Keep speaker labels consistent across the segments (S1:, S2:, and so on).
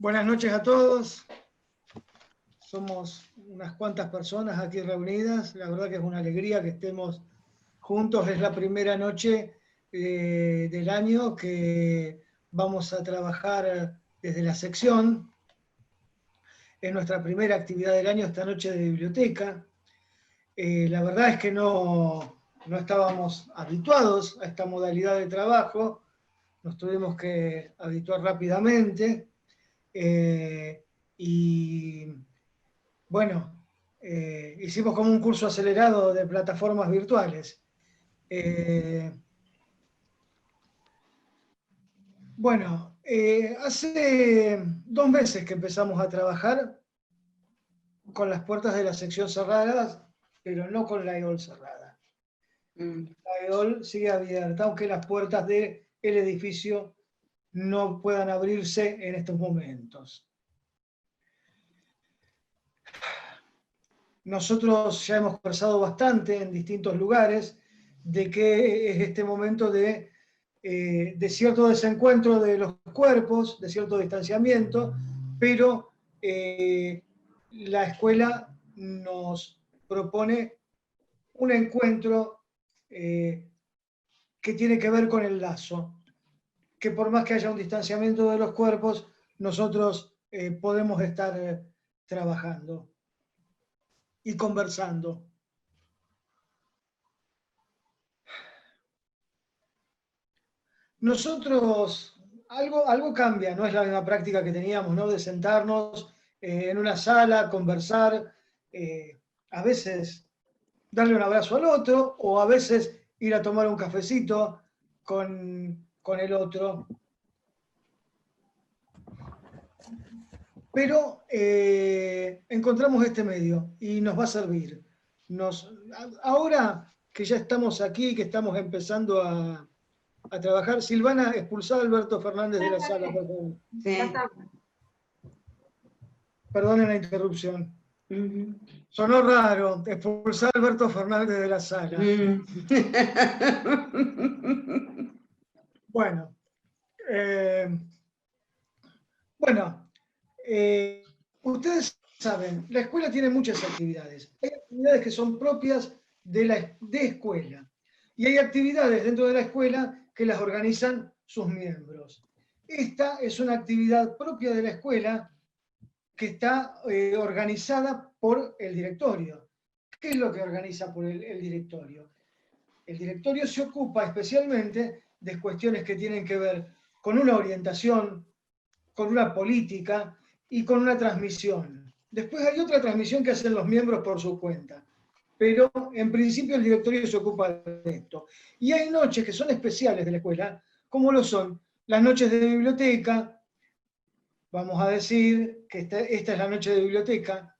S1: Buenas noches a todos. Somos unas cuantas personas aquí reunidas. La verdad que es una alegría que estemos juntos. Es la primera noche del año que vamos a trabajar desde la sección. Es nuestra primera actividad del año esta noche de biblioteca. La verdad es que no estábamos habituados a esta modalidad de trabajo. Nos tuvimos que habituar rápidamente. Y bueno, hicimos como un curso acelerado de plataformas virtuales. Hace 2 meses que empezamos a trabajar con las puertas de la sección cerradas, pero no con la EOL cerrada. La EOL sigue abierta, aunque las puertas del edificio no puedan abrirse en estos momentos. Nosotros ya hemos conversado bastante en distintos lugares de que es este momento de cierto desencuentro de los cuerpos, de cierto distanciamiento, pero la escuela nos propone un encuentro que tiene que ver con el lazo, que por más que haya un distanciamiento de los cuerpos, nosotros podemos estar trabajando y conversando. Nosotros, algo cambia, no es la misma práctica que teníamos, ¿no? De sentarnos en una sala, conversar, a veces darle un abrazo al otro, o a veces ir a tomar un cafecito con el otro. Pero encontramos este medio y nos va a servir. Ahora que ya estamos aquí, que estamos empezando a trabajar, Silvana, expulsada a Alberto Fernández de la sala, por favor.
S2: Sí.
S1: Perdonen la interrupción. Sonó raro, expulsar a Alberto Fernández de la sala. Bueno, ustedes saben, la escuela tiene muchas actividades. Hay actividades que son propias de escuela. Y hay actividades dentro de la escuela que las organizan sus miembros. Esta es una actividad propia de la escuela que está organizada por el directorio. ¿Qué es lo que organiza por el directorio? El directorio se ocupa especialmente de cuestiones que tienen que ver con una orientación, con una política y con una transmisión. Después hay otra transmisión que hacen los miembros por su cuenta. Pero en principio el directorio se ocupa de esto. Y hay noches que son especiales de la escuela, como lo son las noches de biblioteca. Vamos a decir que esta es la noche de biblioteca.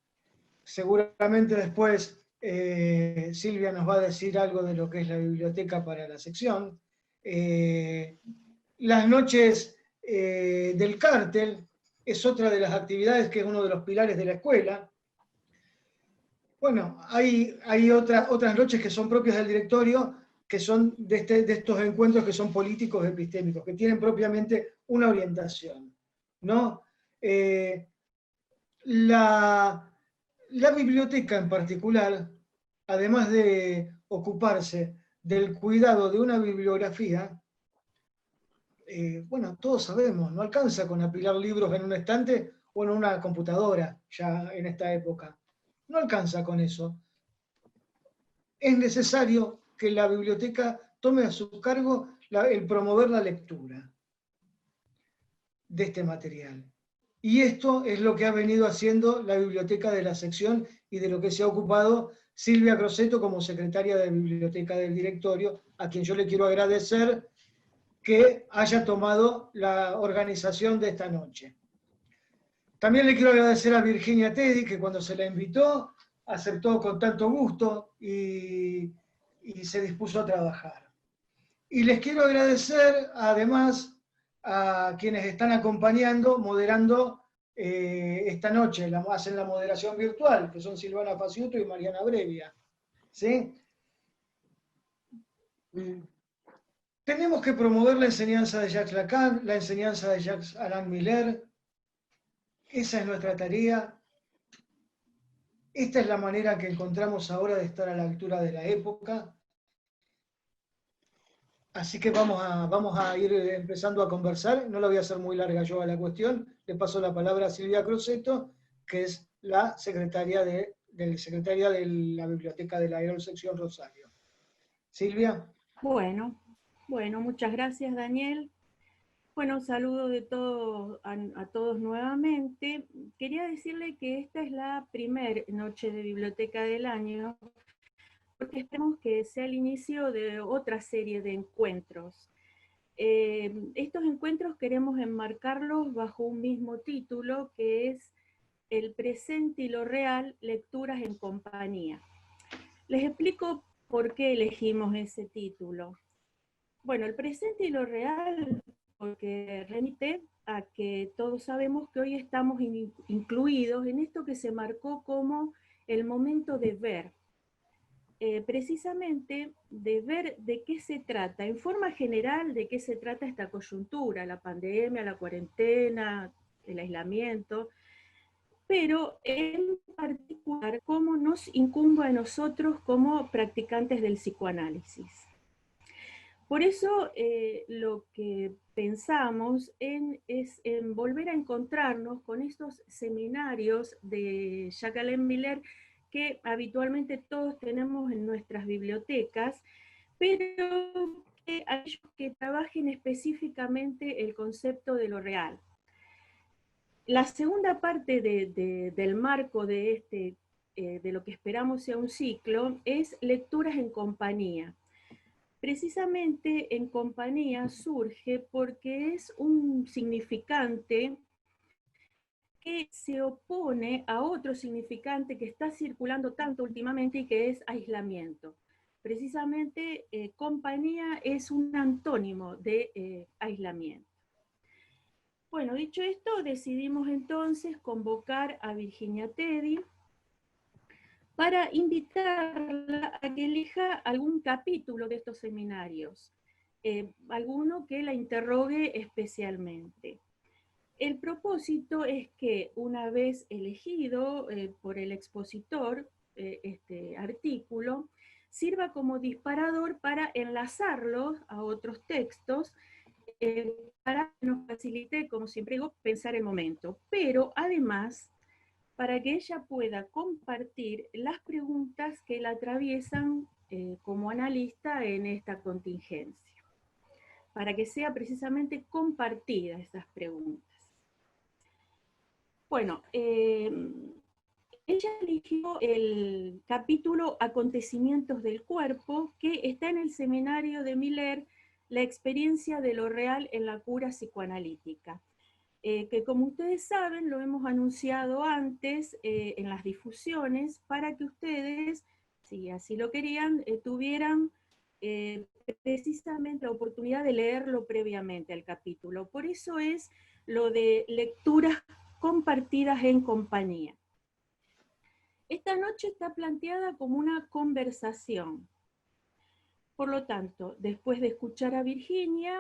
S1: Seguramente después Silvia nos va a decir algo de lo que es la biblioteca para la sección. Las noches del cártel es otra de las actividades que es uno de los pilares de la escuela. Bueno, hay otras noches que son propias del directorio, que son de estos encuentros que son políticos epistémicos, que tienen propiamente una orientación, ¿no? La biblioteca en particular, además de ocuparse del cuidado de una bibliografía, todos sabemos, no alcanza con apilar libros en un estante o en una computadora ya en esta época. No alcanza con eso. Es necesario que la biblioteca tome a su cargo el promover la lectura de este material. Y esto es lo que ha venido haciendo la biblioteca de la sección y de lo que se ha ocupado Silvia Crosetto como secretaria de biblioteca del directorio, a quien yo le quiero agradecer que haya tomado la organización de esta noche. También le quiero agradecer a Virginia Teddy, que cuando se la invitó, aceptó con tanto gusto y se dispuso a trabajar. Y les quiero agradecer, además, a quienes están acompañando, moderando esta noche, hacen la moderación virtual, que son Silvana Faciuto y Mariana Brevia. ¿Sí? Tenemos que promover la enseñanza de Jacques Lacan, la enseñanza de Jacques Alain Miller, Esa es nuestra tarea. Esta es la manera que encontramos ahora de estar a la altura de la época. Así que vamos a ir empezando a conversar. No la voy a hacer muy larga yo a la cuestión. Le paso la palabra a Silvia Crosetto, que es la secretaria de la Biblioteca de la Aerosección Rosario. Silvia.
S2: Bueno, muchas gracias, Daniel. Bueno, saludo de todo, a todos nuevamente. Quería decirle que esta es la primera noche de biblioteca del año, porque esperamos que sea el inicio de otra serie de encuentros. Estos encuentros queremos enmarcarlos bajo un mismo título, que es El presente y lo real, lecturas en compañía. Les explico por qué elegimos ese título. Bueno, el presente y lo real, porque remite a que todos sabemos que hoy estamos incluidos en esto que se marcó como el momento de ver. Precisamente de ver de qué se trata, en forma general, de qué se trata esta coyuntura, la pandemia, la cuarentena, el aislamiento, pero en particular cómo nos incumbe a nosotros como practicantes del psicoanálisis. Por eso lo que pensamos es en volver a encontrarnos con estos seminarios de Jacqueline Miller que habitualmente todos tenemos en nuestras bibliotecas, pero que aquellos que trabajen específicamente el concepto de lo real. La segunda parte del marco de lo que esperamos sea un ciclo es lecturas en compañía. Precisamente en compañía surge porque es un significante que se opone a otro significante que está circulando tanto últimamente y que es aislamiento. Precisamente compañía es un antónimo de aislamiento. Bueno, dicho esto, decidimos entonces convocar a Virginia Teddy para invitarla a que elija algún capítulo de estos seminarios, alguno que la interrogue especialmente. El propósito es que una vez elegido por el expositor este artículo, sirva como disparador para enlazarlos a otros textos, para que nos facilite, como siempre digo, pensar el momento, pero además para que ella pueda compartir las preguntas que la atraviesan como analista en esta contingencia, para que sea precisamente compartida esas preguntas. Bueno, ella eligió el capítulo Acontecimientos del Cuerpo, que está en el seminario de Miller, La experiencia de lo real en la cura psicoanalítica. Que como ustedes saben, lo hemos anunciado antes en las difusiones, para que ustedes, si así lo querían, tuvieran precisamente la oportunidad de leerlo previamente al capítulo. Por eso es lo de lecturas compartidas en compañía. Esta noche está planteada como una conversación. Por lo tanto, después de escuchar a Virginia,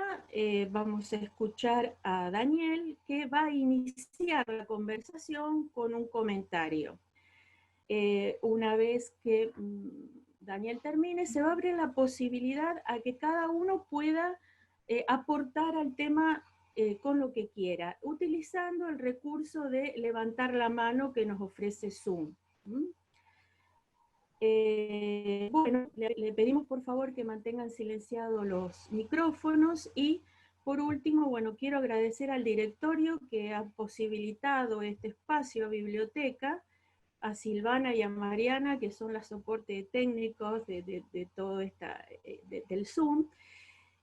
S2: vamos a escuchar a Daniel, que va a iniciar la conversación con un comentario. Una vez que Daniel termine, se va a abrir la posibilidad a que cada uno pueda aportar al tema con lo que quiera, utilizando el recurso de levantar la mano que nos ofrece Zoom. Bueno, le pedimos por favor que mantengan silenciados los micrófonos y por último, bueno, quiero agradecer al directorio que ha posibilitado este espacio a biblioteca, a Silvana y a Mariana, que son los soportes técnicos de todo del Zoom,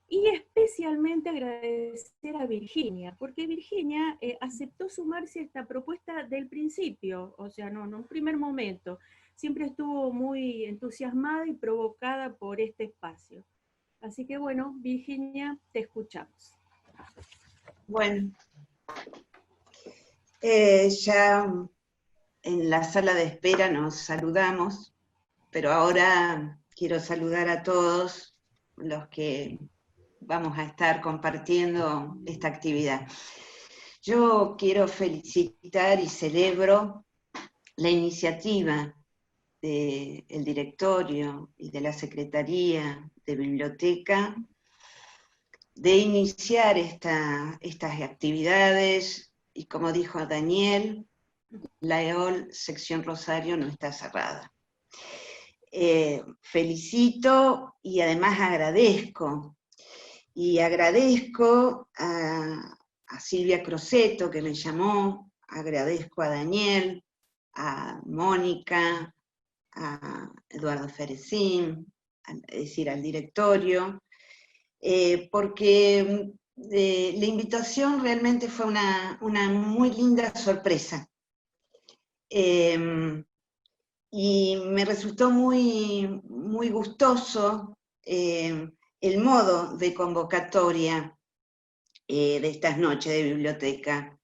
S2: y especialmente agradecer a Virginia, porque Virginia aceptó sumarse a esta propuesta del principio, o sea, no en un primer momento. Siempre estuvo muy entusiasmada y provocada por este espacio. Así que bueno, Virginia, te escuchamos.
S3: Bueno, ya en la sala de espera nos saludamos, pero ahora quiero saludar a todos los que vamos a estar compartiendo esta actividad. Yo quiero felicitar y celebro la iniciativa del directorio y de la Secretaría de Biblioteca de iniciar estas actividades, y como dijo Daniel, la EOL sección Rosario no está cerrada. Felicito y además agradezco a Silvia Crosetto, que me llamó, agradezco a Daniel, a Mónica, a Eduardo Ferecín, es decir, al directorio, porque la invitación realmente fue una muy linda sorpresa. Y me resultó muy, muy gustoso el modo de convocatoria de estas noches de biblioteca,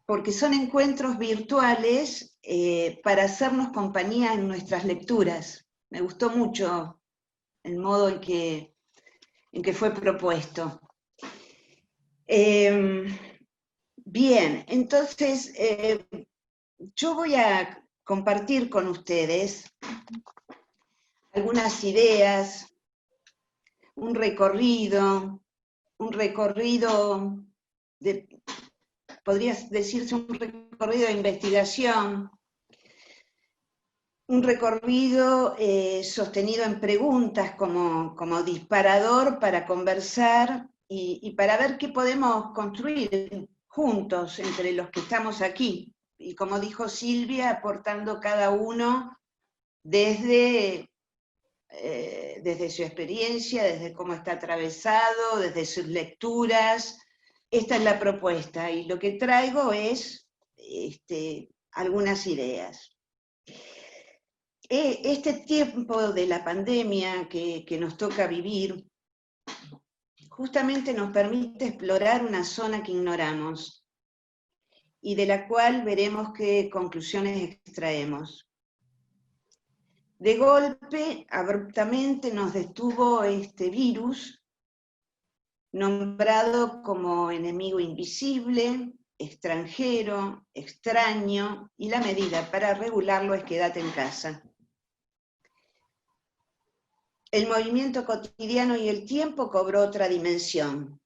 S3: porque son encuentros virtuales para hacernos compañía en nuestras lecturas. Me gustó mucho el modo en que fue propuesto. Bien, entonces yo voy a compartir con ustedes algunas ideas, un recorrido podría decirse un recorrido de investigación, un recorrido sostenido en preguntas como disparador para conversar y para ver qué podemos construir juntos entre los que estamos aquí. Y como dijo Silvia, aportando cada uno desde su experiencia, desde cómo está atravesado, desde sus lecturas. Esta es la propuesta y lo que traigo es algunas ideas. Este tiempo de la pandemia que nos toca vivir justamente nos permite explorar una zona que ignoramos y de la cual veremos qué conclusiones extraemos. De golpe, abruptamente nos detuvo este virus, nombrado como enemigo invisible, extranjero, extraño, y la medida para regularlo es quédate en casa. El movimiento cotidiano y el tiempo cobró otra dimensión.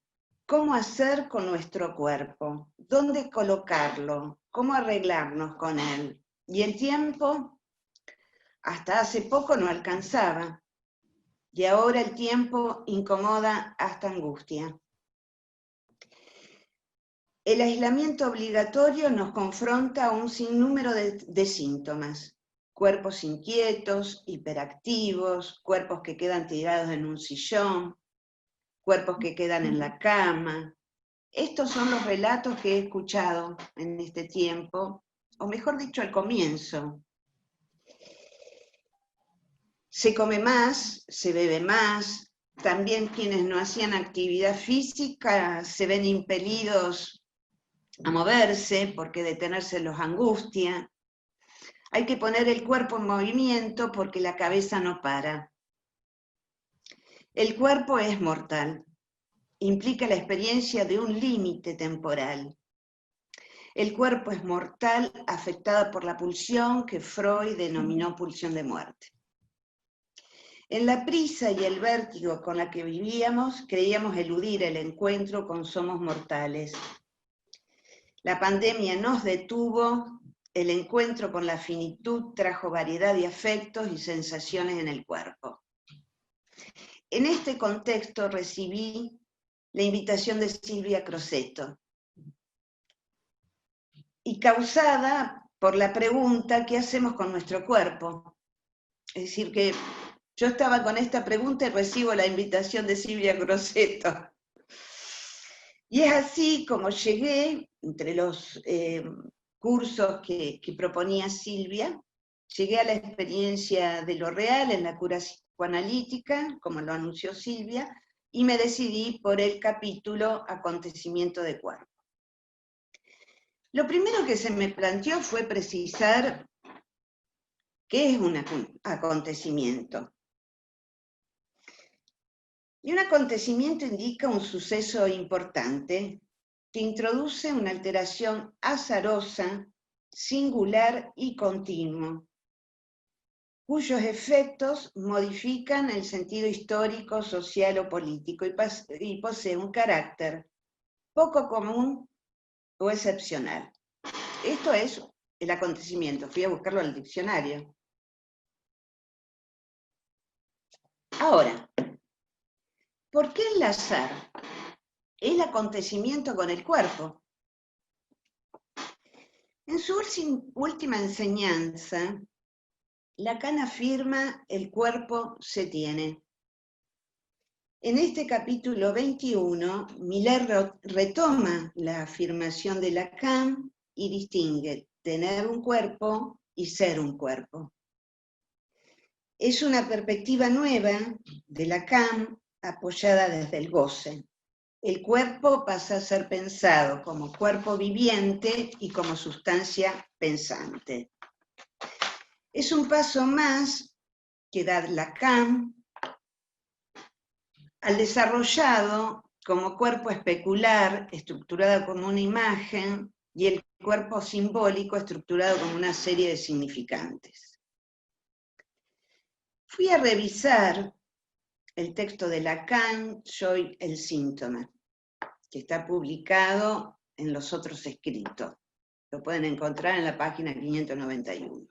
S3: ¿Cómo hacer con nuestro cuerpo? ¿Dónde colocarlo? ¿Cómo arreglarnos con él? Y el tiempo, hasta hace poco no alcanzaba. Y ahora el tiempo incomoda hasta angustia. El aislamiento obligatorio nos confronta a un sinnúmero de síntomas. Cuerpos inquietos, hiperactivos, cuerpos que quedan tirados en un sillón, cuerpos que quedan en la cama. Estos son los relatos que he escuchado en este tiempo, o mejor dicho, al comienzo. Se come más, se bebe más, también quienes no hacían actividad física se ven impelidos a moverse porque detenerse los angustia. Hay que poner el cuerpo en movimiento porque la cabeza no para. El cuerpo es mortal, implica la experiencia de un límite temporal. El cuerpo es mortal afectado por la pulsión que Freud denominó pulsión de muerte. En la prisa y el vértigo con la que vivíamos, creíamos eludir el encuentro con somos mortales. La pandemia nos detuvo, el encuentro con la finitud trajo variedad de afectos y sensaciones en el cuerpo. En este contexto recibí la invitación de Silvia Crosetto, y causada por la pregunta, ¿qué hacemos con nuestro cuerpo? Es decir, que yo estaba con esta pregunta y recibo la invitación de Silvia Crosetto. Y es así como llegué, entre los cursos que proponía Silvia, llegué a la experiencia de lo real en la cura psicoanalítica, como lo anunció Silvia, y me decidí por el capítulo Acontecimiento de cuerpo. Lo primero que se me planteó fue precisar qué es un acontecimiento. Y un acontecimiento indica un suceso importante que introduce una alteración azarosa, singular y continua, cuyos efectos modifican el sentido histórico, social o político y posee un carácter poco común o excepcional. Esto es el acontecimiento, fui a buscarlo al diccionario. Ahora, ¿por qué enlazar el acontecimiento con el cuerpo? En su última enseñanza, Lacan afirma el cuerpo se tiene. En este capítulo 21, Miller retoma la afirmación de Lacan y distingue tener un cuerpo y ser un cuerpo. Es una perspectiva nueva de Lacan apoyada desde el goce. El cuerpo pasa a ser pensado como cuerpo viviente y como sustancia pensante. Es un paso más que da Lacan al desarrollado como cuerpo especular, estructurado como una imagen, y el cuerpo simbólico, estructurado como una serie de significantes. Fui a revisar el texto de Lacan, Soy el síntoma, que está publicado en los otros escritos. Lo pueden encontrar en la página 591.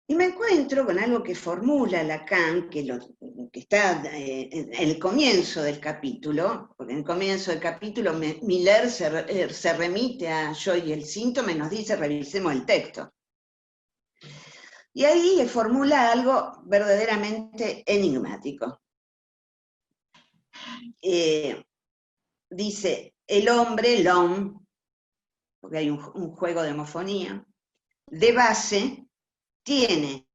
S3: Y me encuentro con algo que formula Lacan, que está en el comienzo del capítulo, porque en el comienzo del capítulo Miller se remite a Yo y el síntoma y nos dice revisemos el texto. Y ahí formula algo verdaderamente enigmático. Dice, el hombre, l'homme, porque hay un juego de homofonía, de base, tiene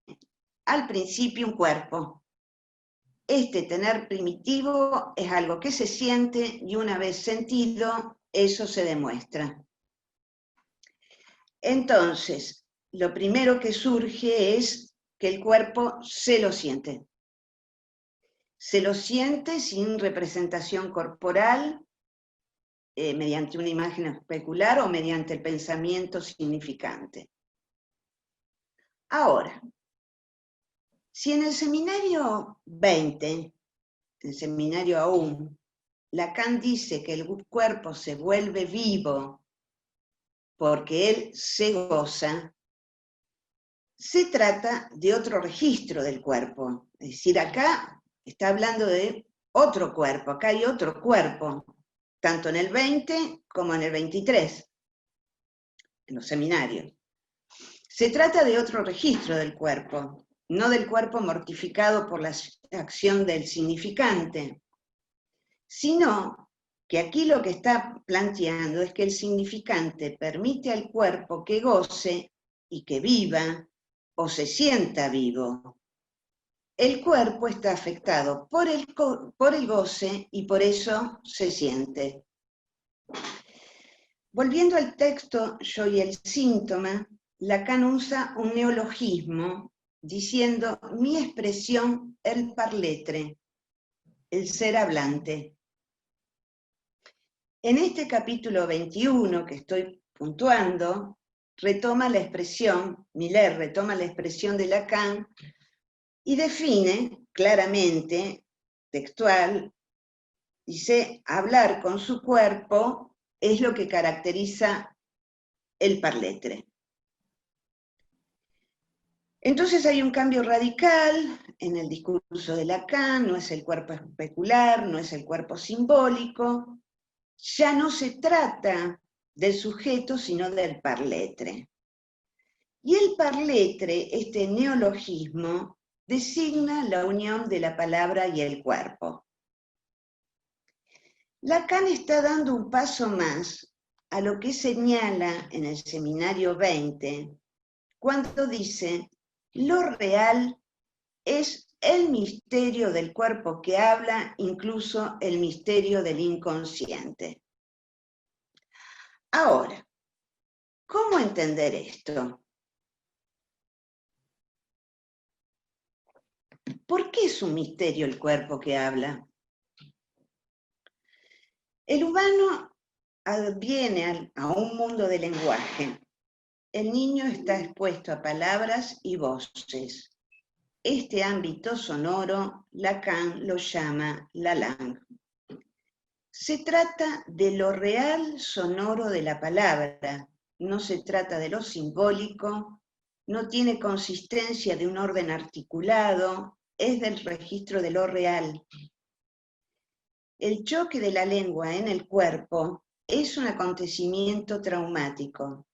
S3: al principio un cuerpo. Este tener primitivo es algo que se siente y una vez sentido, eso se demuestra. Entonces, lo primero que surge es que el cuerpo se lo siente. Se lo siente sin representación corporal, mediante una imagen especular o mediante el pensamiento significante. Ahora, si en el seminario 20, el seminario aún, Lacan dice que el cuerpo se vuelve vivo porque él se goza, se trata de otro registro del cuerpo. Es decir, acá está hablando de otro cuerpo, acá hay otro cuerpo, tanto en el 20 como en el 23, en los seminarios. Se trata de otro registro del cuerpo, no del cuerpo mortificado por la acción del significante, sino que aquí lo que está planteando es que el significante permite al cuerpo que goce y que viva o se sienta vivo. El cuerpo está afectado por el goce y por eso se siente. Volviendo al texto Yo y el síntoma, Lacan usa un neologismo diciendo mi expresión, el parletre, el ser hablante. En este capítulo 21 que estoy puntuando, retoma la expresión, Miller retoma la expresión de Lacan y define claramente, textual, dice, hablar con su cuerpo es lo que caracteriza el parletre. Entonces hay un cambio radical en el discurso de Lacan, no es el cuerpo especular, no es el cuerpo simbólico, ya no se trata del sujeto, sino del parletre. Y el parletre, este neologismo, designa la unión de la palabra y el cuerpo. Lacan está dando un paso más a lo que señala en el seminario 20, cuando dice, lo real es el misterio del cuerpo que habla, incluso el misterio del inconsciente. Ahora, ¿cómo entender esto? ¿Por qué es un misterio el cuerpo que habla? El humano viene a un mundo de lenguaje. El niño está expuesto a palabras y voces. Este ámbito sonoro, Lacan lo llama la langue. Se trata de lo real sonoro de la palabra, no se trata de lo simbólico, no tiene consistencia de un orden articulado, es del registro de lo real. El choque de la lengua en el cuerpo es un acontecimiento traumático,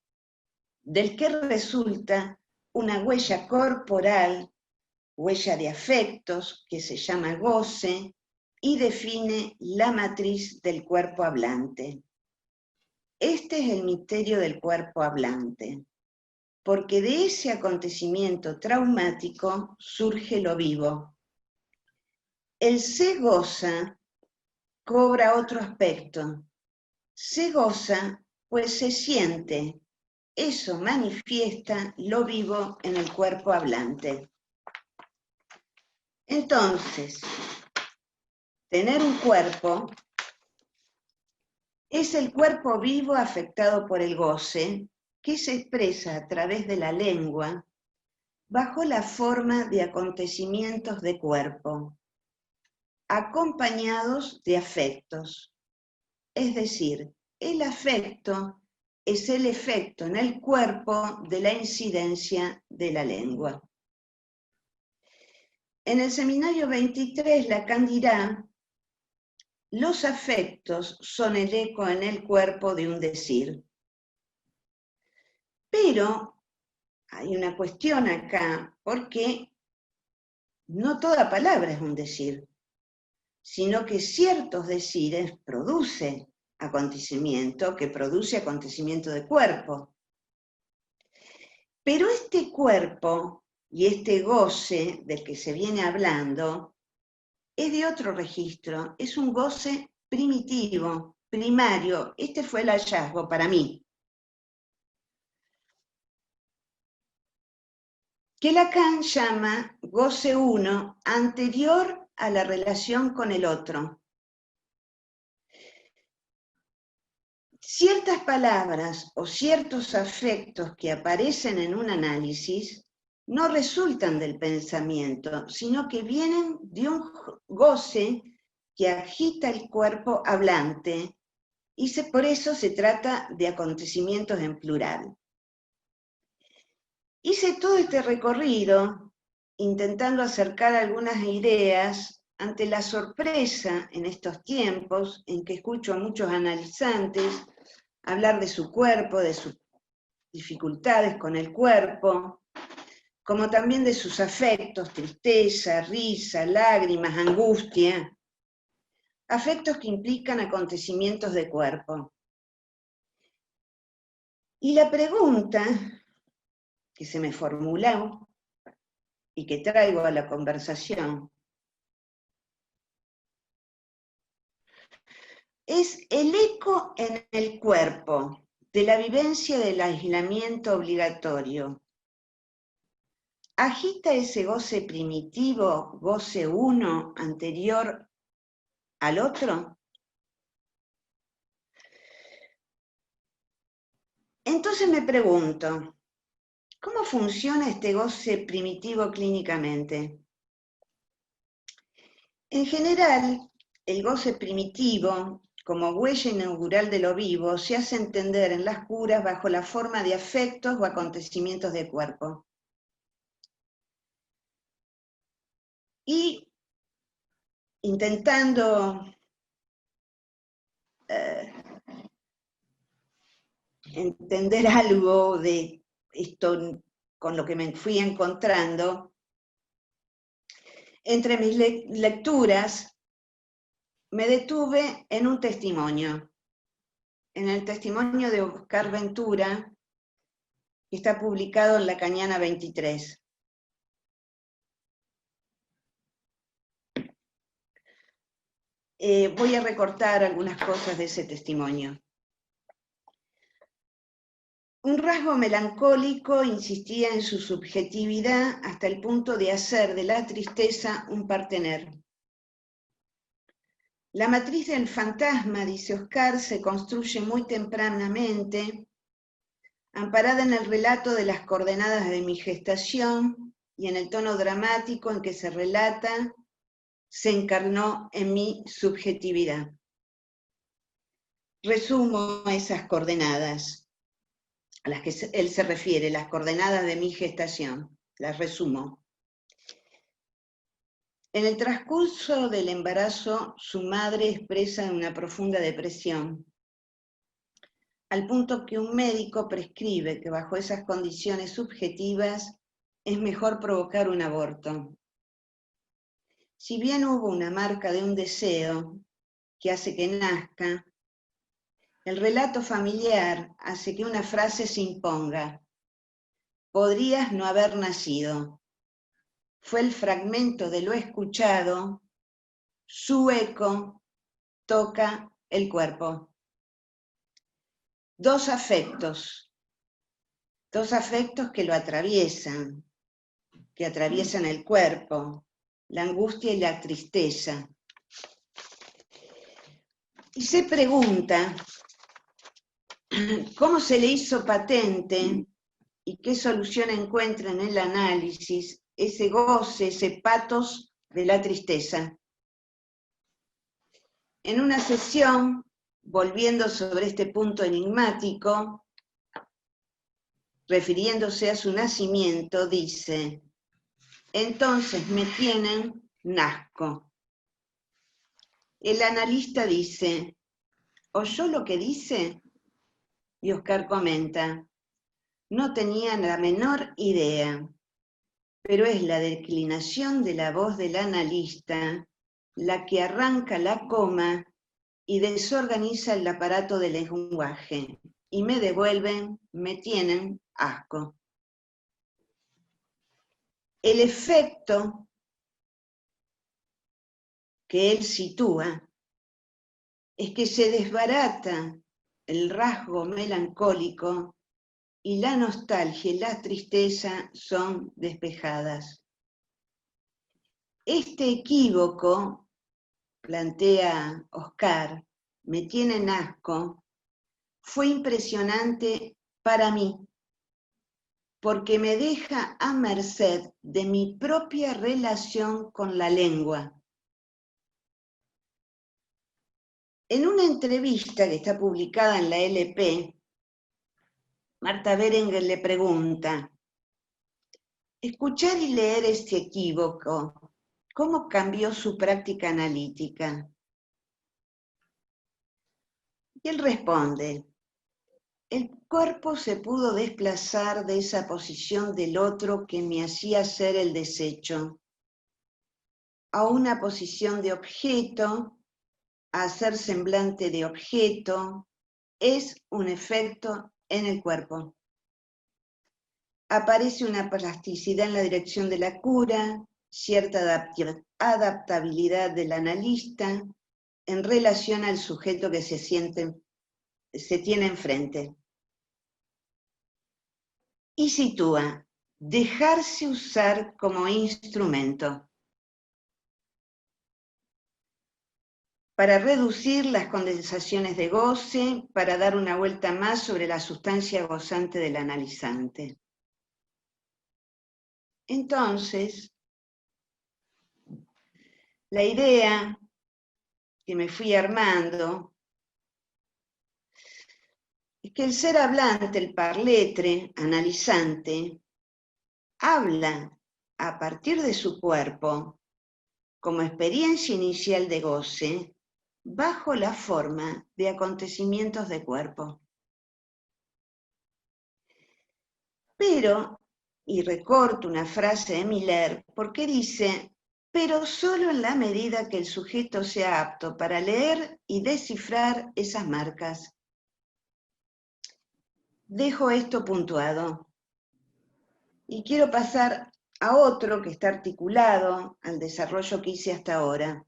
S3: del que resulta una huella corporal, huella de afectos, que se llama goce, y define la matriz del cuerpo hablante. Este es el misterio del cuerpo hablante, porque de ese acontecimiento traumático surge lo vivo. El se goza cobra otro aspecto. Se goza, pues se siente. Eso manifiesta lo vivo en el cuerpo hablante. Entonces, tener un cuerpo es el cuerpo vivo afectado por el goce, que se expresa a través de la lengua bajo la forma de acontecimientos de cuerpo, acompañados de afectos. Es decir, el afecto es el efecto en el cuerpo de la incidencia de la lengua. En el seminario 23, Lacan dirá: los afectos son el eco en el cuerpo de un decir. Pero hay una cuestión acá, porque no toda palabra es un decir, sino que ciertos decires produce acontecimiento, que produce acontecimiento de cuerpo. Pero este cuerpo y este goce del que se viene hablando es de otro registro, es un goce primitivo, primario. Este fue el hallazgo para mí. Que Lacan llama goce uno, anterior a la relación con el otro. Ciertas palabras o ciertos afectos que aparecen en un análisis no resultan del pensamiento, sino que vienen de un goce que agita el cuerpo hablante, y por eso se trata de acontecimientos en plural. Hice todo este recorrido intentando acercar algunas ideas ante la sorpresa en estos tiempos en que escucho a muchos analizantes hablar de su cuerpo, de sus dificultades con el cuerpo, como también de sus afectos, tristeza, risa, lágrimas, angustia, afectos que implican acontecimientos de cuerpo. Y la pregunta que se me formuló y que traigo a la conversación es el eco en el cuerpo de la vivencia del aislamiento obligatorio. ¿Agita ese goce primitivo, goce uno, anterior al otro? Entonces me pregunto, ¿cómo funciona este goce primitivo clínicamente? En general, el goce primitivo, como huella inaugural de lo vivo, se hace entender en las curas bajo la forma de afectos o acontecimientos de cuerpo. Y intentando entender algo de esto con lo que me fui encontrando, entre mis lecturas me detuve en un testimonio, en el testimonio de Oscar Ventura, que está publicado en Lacaniana 23. Voy a recortar algunas cosas de ese testimonio. Un rasgo melancólico insistía en su subjetividad hasta el punto de hacer de la tristeza un partener. La matriz del fantasma, dice Oscar, se construye muy tempranamente, amparada en el relato de las coordenadas de mi gestación y en el tono dramático en que se relata, se encarnó en mi subjetividad. Resumo esas coordenadas a las que él se refiere, las coordenadas de mi gestación, las resumo. En el transcurso del embarazo, su madre expresa una profunda depresión, al punto que un médico prescribe que bajo esas condiciones subjetivas es mejor provocar un aborto. Si bien hubo una marca de un deseo que hace que nazca, el relato familiar hace que una frase se imponga. Podrías no haber nacido. Fue el fragmento de lo escuchado, su eco toca el cuerpo. Dos afectos que lo atraviesan, que atraviesan el cuerpo, la angustia y la tristeza. Y se pregunta, ¿cómo se le hizo patente y qué solución encuentra en el análisis ese goce, ese patos de la tristeza? En una sesión, volviendo sobre este punto enigmático, refiriéndose a su nacimiento, dice, entonces me tienen, nazco. El analista dice, ¿oyó lo que dice? Y Oscar comenta, no tenía la menor idea, pero es la declinación de la voz del analista la que arranca la coma y desorganiza el aparato del lenguaje, y me devuelven, me tienen asco. El efecto que él sitúa es que se desbarata el rasgo melancólico y la nostalgia y la tristeza son despejadas. Este equívoco, plantea Oscar, me tienen asco, fue impresionante para mí, porque me deja a merced de mi propia relación con la lengua. En una entrevista que está publicada en la LP, Marta Berenguer le pregunta, escuchar y leer este equívoco, ¿cómo cambió su práctica analítica? Y él responde, el cuerpo se pudo desplazar de esa posición del otro que me hacía ser el desecho, a una posición de objeto, a hacer semblante de objeto, es un efecto en el cuerpo. Aparece una plasticidad en la dirección de la cura, cierta adaptabilidad del analista en relación al sujeto que se tiene enfrente. Y sitúa, dejarse usar como instrumento para reducir las condensaciones de goce, para dar una vuelta más sobre la sustancia gozante del analizante. Entonces, la idea que me fui armando es que el ser hablante, el parletre, analizante, habla a partir de su cuerpo como experiencia inicial de goce bajo la forma de acontecimientos de cuerpo. Pero, y recorto una frase de Miller, porque dice, pero solo en la medida que el sujeto sea apto para leer y descifrar esas marcas. Dejo esto puntuado y quiero pasar a otro que está articulado al desarrollo que hice hasta ahora.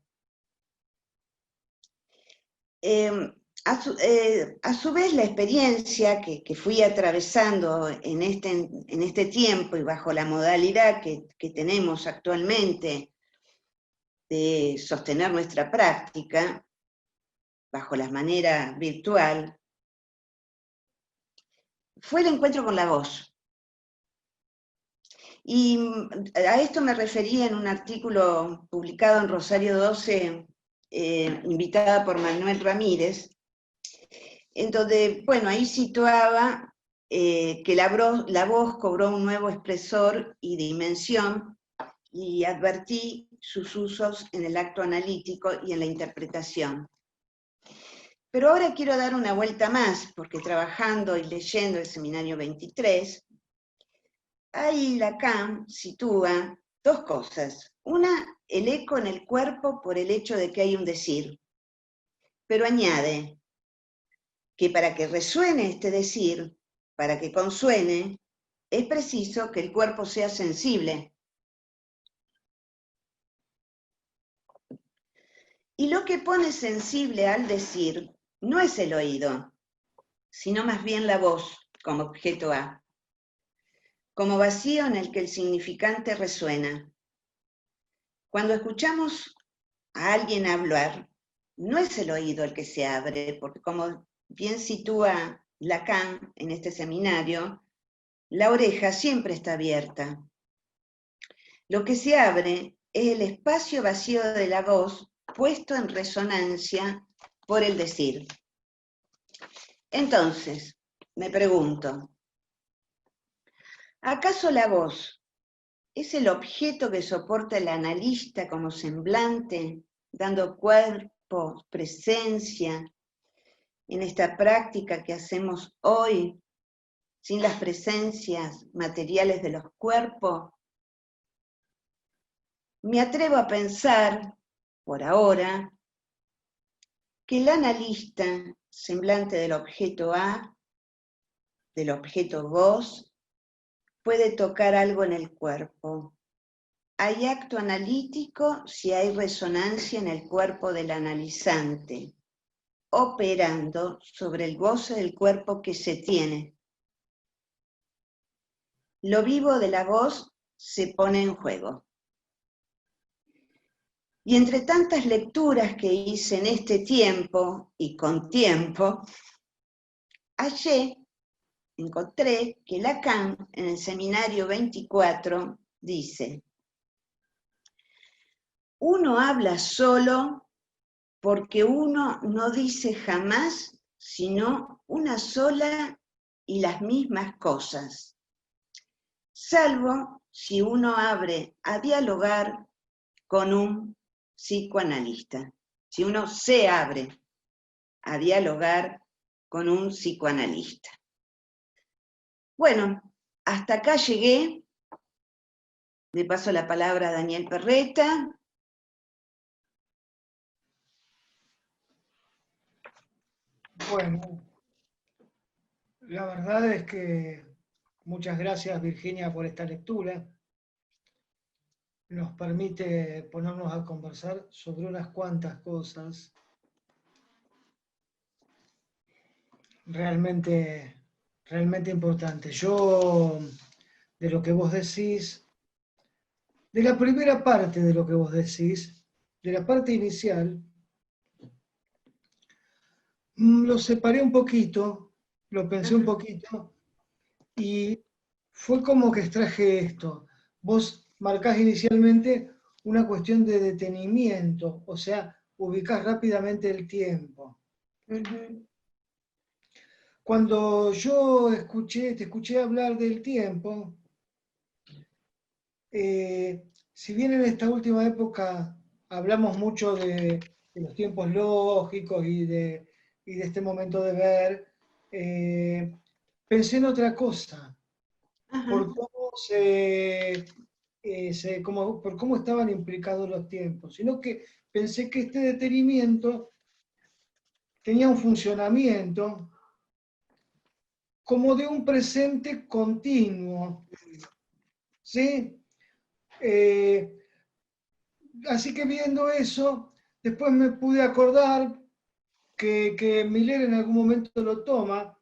S3: A su vez, la experiencia que fui atravesando en este tiempo y bajo la modalidad que tenemos actualmente de sostener nuestra práctica, bajo la manera virtual, fue el encuentro con la voz. Y a esto me refería en un artículo publicado en Rosario 12, invitada por Manuel Ramírez, en donde, bueno, ahí situaba que la voz cobró un nuevo expresor y dimensión, y advertí sus usos en el acto analítico y en la interpretación. Pero ahora quiero dar una vuelta más, porque trabajando y leyendo el Seminario 23, ahí Lacan sitúa dos cosas. Una, el eco en el cuerpo por el hecho de que hay un decir. Pero añade que para que resuene este decir, para que consuene, es preciso que el cuerpo sea sensible. Y lo que pone sensible al decir no es el oído, sino más bien la voz como objeto A, como vacío en el que el significante resuena. Cuando escuchamos a alguien hablar, no es el oído el que se abre, porque como bien sitúa Lacan en este seminario, la oreja siempre está abierta. Lo que se abre es el espacio vacío de la voz puesto en resonancia por el decir. Entonces, me pregunto, ¿acaso la voz es el objeto que soporta el analista como semblante, dando cuerpo, presencia, en esta práctica que hacemos hoy, sin las presencias materiales de los cuerpos? Me atrevo a pensar, por ahora, que el analista, semblante del objeto A, del objeto voz, puede tocar algo en el cuerpo. Hay acto analítico si hay resonancia en el cuerpo del analizante, operando sobre el goce del cuerpo que se tiene. Lo vivo de la voz se pone en juego. Y entre tantas lecturas que hice en este tiempo y con tiempo, encontré que Lacan en el Seminario 24 dice: uno habla solo porque uno no dice jamás sino una sola y las mismas cosas, salvo si uno abre a dialogar con un psicoanalista, si uno se abre a dialogar con un psicoanalista. Bueno, hasta acá llegué. Le paso la palabra a Daniel Perretta.
S1: Bueno, la verdad es que muchas gracias, Virginia, por esta lectura. Nos permite ponernos a conversar sobre unas cuantas cosas realmente importantes. Yo, de lo que vos decís, de la primera parte de lo que vos decís, de la parte inicial, lo separé un poquito, lo pensé un poquito, y fue como que extraje esto. Vos marcás inicialmente una cuestión de detenimiento, o sea, ubicás rápidamente el tiempo. Cuando yo te escuché hablar del tiempo, si bien en esta última época hablamos mucho de los tiempos lógicos y de este momento de ver, pensé en otra cosa, por cómo por cómo estaban implicados los tiempos, sino que pensé que este detenimiento tenía un funcionamiento como de un presente continuo, ¿sí? Así que viendo eso, después me pude acordar que Miller en algún momento lo toma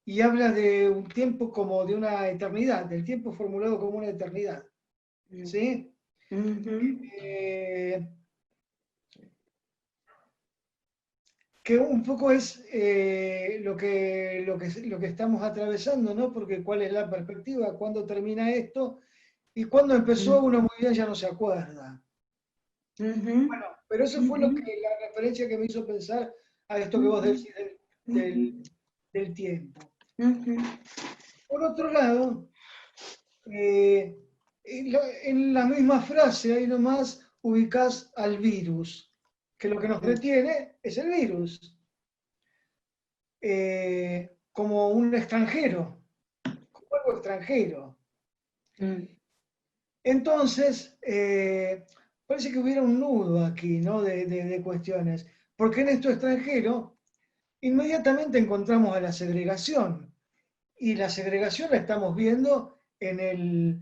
S1: y habla de un tiempo como de una eternidad, del tiempo formulado como una eternidad. ¿Sí? que un poco es lo que estamos atravesando, ¿no? Porque cuál es la perspectiva, cuándo termina esto y cuándo empezó uno muy bien ya no se acuerda. Bueno, pero eso fue lo que la referencia que me hizo pensar a esto que vos decís del tiempo. Por otro lado, en la misma frase, ahí nomás ubicás al virus, que lo que nos detiene es el virus, como un extranjero, como algo extranjero. Entonces, parece que hubiera un nudo aquí, ¿no? De cuestiones, porque en esto extranjero inmediatamente encontramos a la segregación, y la segregación la estamos viendo en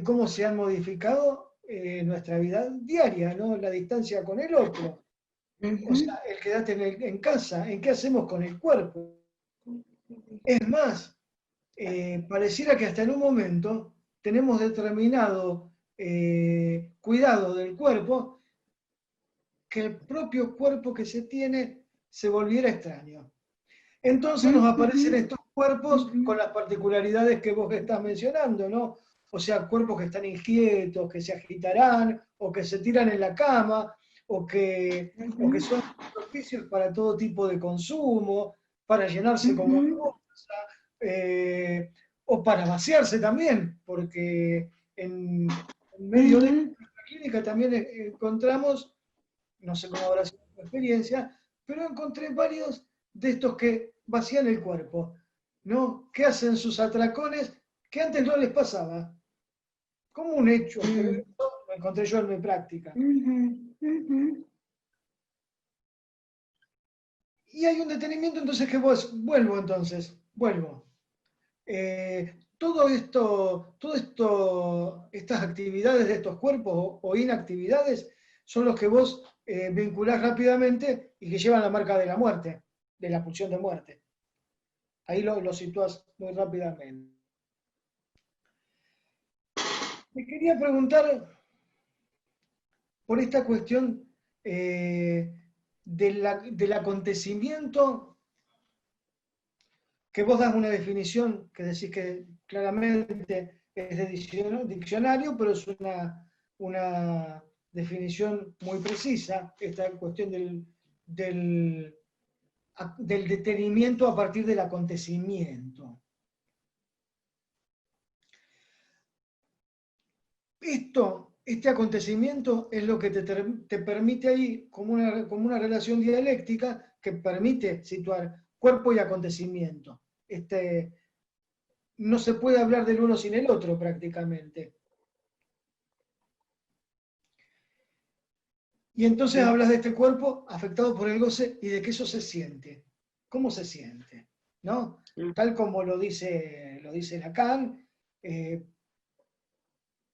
S1: cómo se han modificado nuestra vida diaria, ¿no? La distancia con el otro. O sea, el quedarte en casa, ¿en qué hacemos con el cuerpo? Es más, pareciera que hasta en un momento tenemos determinado cuidado del cuerpo, que el propio cuerpo que se tiene se volviera extraño. Entonces nos aparecen estos cuerpos con las particularidades que vos estás mencionando, ¿no? O sea, cuerpos que están inquietos, que se agitarán, o que se tiran en la cama, o que son propicios para todo tipo de consumo, para llenarse como una bolsa, o para vaciarse también, porque en medio de la clínica también encontramos, no sé cómo habrá sido tu experiencia, pero encontré varios de estos que vacían el cuerpo, ¿no? Que hacen sus atracones que antes no les pasaba, como un hecho, pero eso lo encontré yo en mi práctica. Y hay un detenimiento entonces que vuelvo. Todo esto, estas actividades de estos cuerpos o inactividades son los que vos vinculás rápidamente y que llevan la marca de la muerte, de la pulsión de muerte. Ahí lo situás muy rápidamente. Me quería preguntar por esta cuestión del acontecimiento, que vos das una definición que decís que claramente es de diccionario, pero es una definición muy precisa, esta cuestión del detenimiento a partir del acontecimiento. Este acontecimiento es lo que te permite ahí, como una relación dialéctica, que permite situar cuerpo y acontecimiento. No se puede hablar del uno sin el otro prácticamente. Y entonces hablas de este cuerpo afectado por el goce y de que eso se siente. ¿Cómo se siente? ¿No? Tal como lo dice Lacan,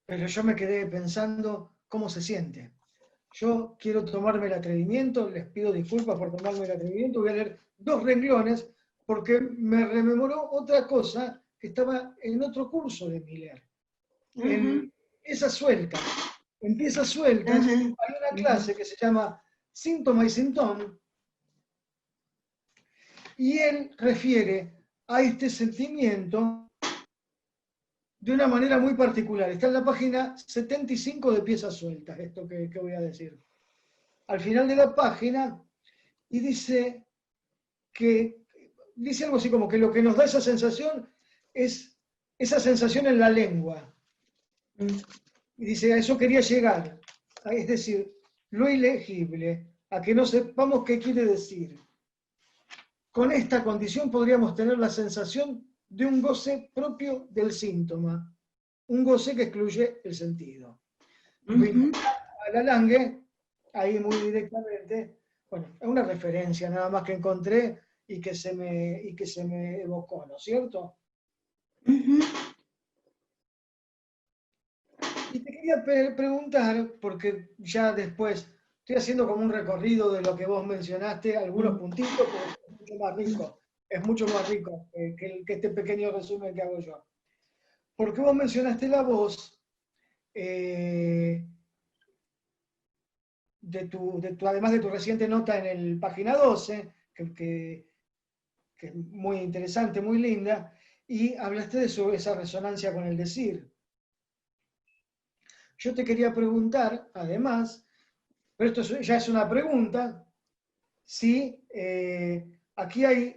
S1: pero yo me quedé pensando cómo se siente. Yo quiero tomarme el atrevimiento, les pido disculpas por tomarme el atrevimiento, voy a leer 2 renglones porque me rememoró otra cosa que estaba en otro curso de Miller. En esa suelta, empieza sueltas, hay una clase que se llama Síntoma y Sintón, y él refiere a este sentimiento de una manera muy particular. Está en la página 75 de Piezas Sueltas, esto que voy a decir. Al final de la página, y dice algo así como que lo que nos da esa sensación es esa sensación en la lengua. Y dice, a eso quería llegar. Es decir, lo ilegible, a que no sepamos qué quiere decir. Con esta condición podríamos tener la sensación de un goce propio del síntoma, un goce que excluye el sentido. A la Lange, ahí muy directamente, bueno, es una referencia nada más que encontré y que se me evocó, ¿no es cierto? Y te quería preguntar, porque ya después estoy haciendo como un recorrido de lo que vos mencionaste, algunos puntitos, pero es mucho más rico que este pequeño resumen que hago yo. Porque vos mencionaste la voz, además de tu reciente nota en el página 12, que es muy interesante, muy linda, y hablaste de esa resonancia con el decir. Yo te quería preguntar, además, pero esto ya es una pregunta, si aquí hay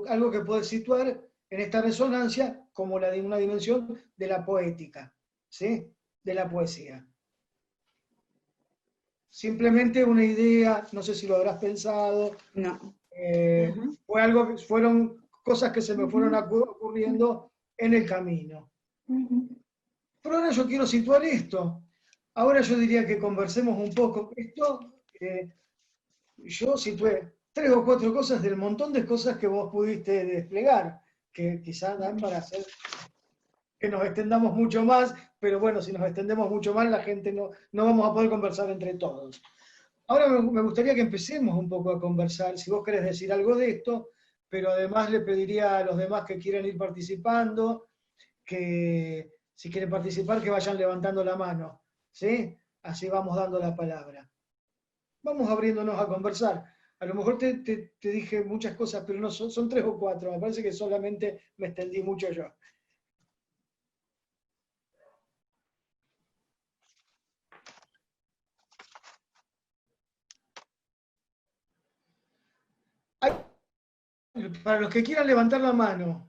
S1: algo que puedes situar en esta resonancia como la de una dimensión de la poética, ¿sí? De la poesía. Simplemente una idea, no sé si lo habrás pensado,
S3: No.
S1: fueron cosas que se me fueron ocurriendo en el camino. Pero ahora yo quiero situar esto. Ahora yo diría que conversemos un poco. Esto, yo situé 3 o 4 cosas del montón de cosas que vos pudiste desplegar, que quizás dan para hacer que nos extendamos mucho más, pero bueno, si nos extendemos mucho más, la gente no vamos a poder conversar entre todos. Ahora me gustaría que empecemos un poco a conversar, si vos querés decir algo de esto, pero además le pediría a los demás que quieran ir participando, que si quieren participar, que vayan levantando la mano, ¿sí? Así vamos dando la palabra. Vamos abriéndonos a conversar. A lo mejor te dije muchas cosas, pero no son 3 o 4, me parece que solamente me extendí mucho yo. Para los que quieran levantar la mano,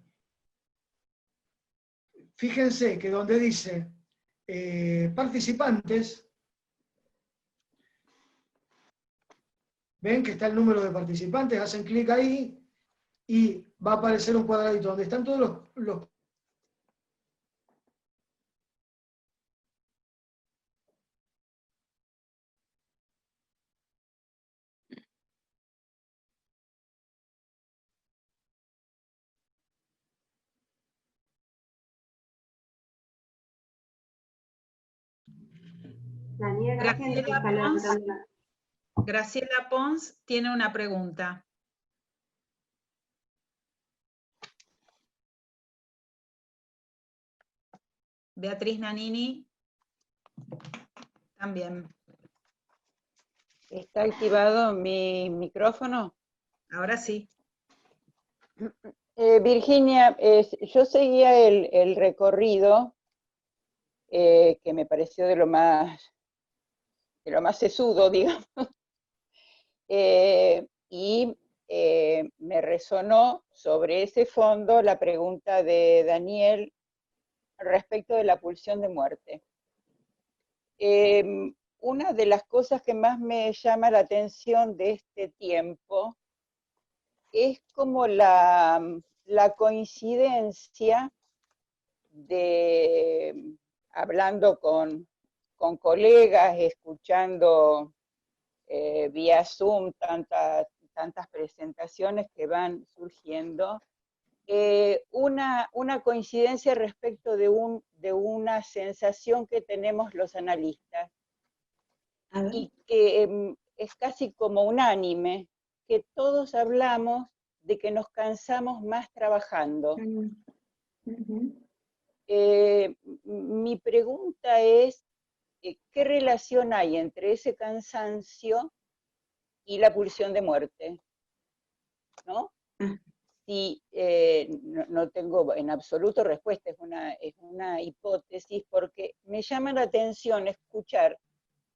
S1: fíjense que donde dice participantes, ven que está el número de participantes, hacen clic ahí y va a aparecer un cuadradito donde están todos los
S4: Graciela Pons tiene una pregunta. Beatriz Nanini también.
S5: ¿Está activado mi micrófono?
S4: Ahora sí.
S5: Virginia, yo seguía el recorrido que me pareció de lo más sesudo, digamos, y me resonó sobre ese fondo la pregunta de Daniel respecto de la pulsión de muerte. Una de las cosas que más me llama la atención de este tiempo es como la coincidencia de, hablando con colegas, escuchando vía Zoom tantas presentaciones que van surgiendo, una coincidencia respecto de una sensación que tenemos los analistas y que es casi como unánime, que todos hablamos de que nos cansamos más trabajando. Mi pregunta es, ¿qué relación hay entre ese cansancio y la pulsión de muerte? ¿No? Si, no tengo en absoluto respuesta, es una hipótesis, porque me llama la atención escuchar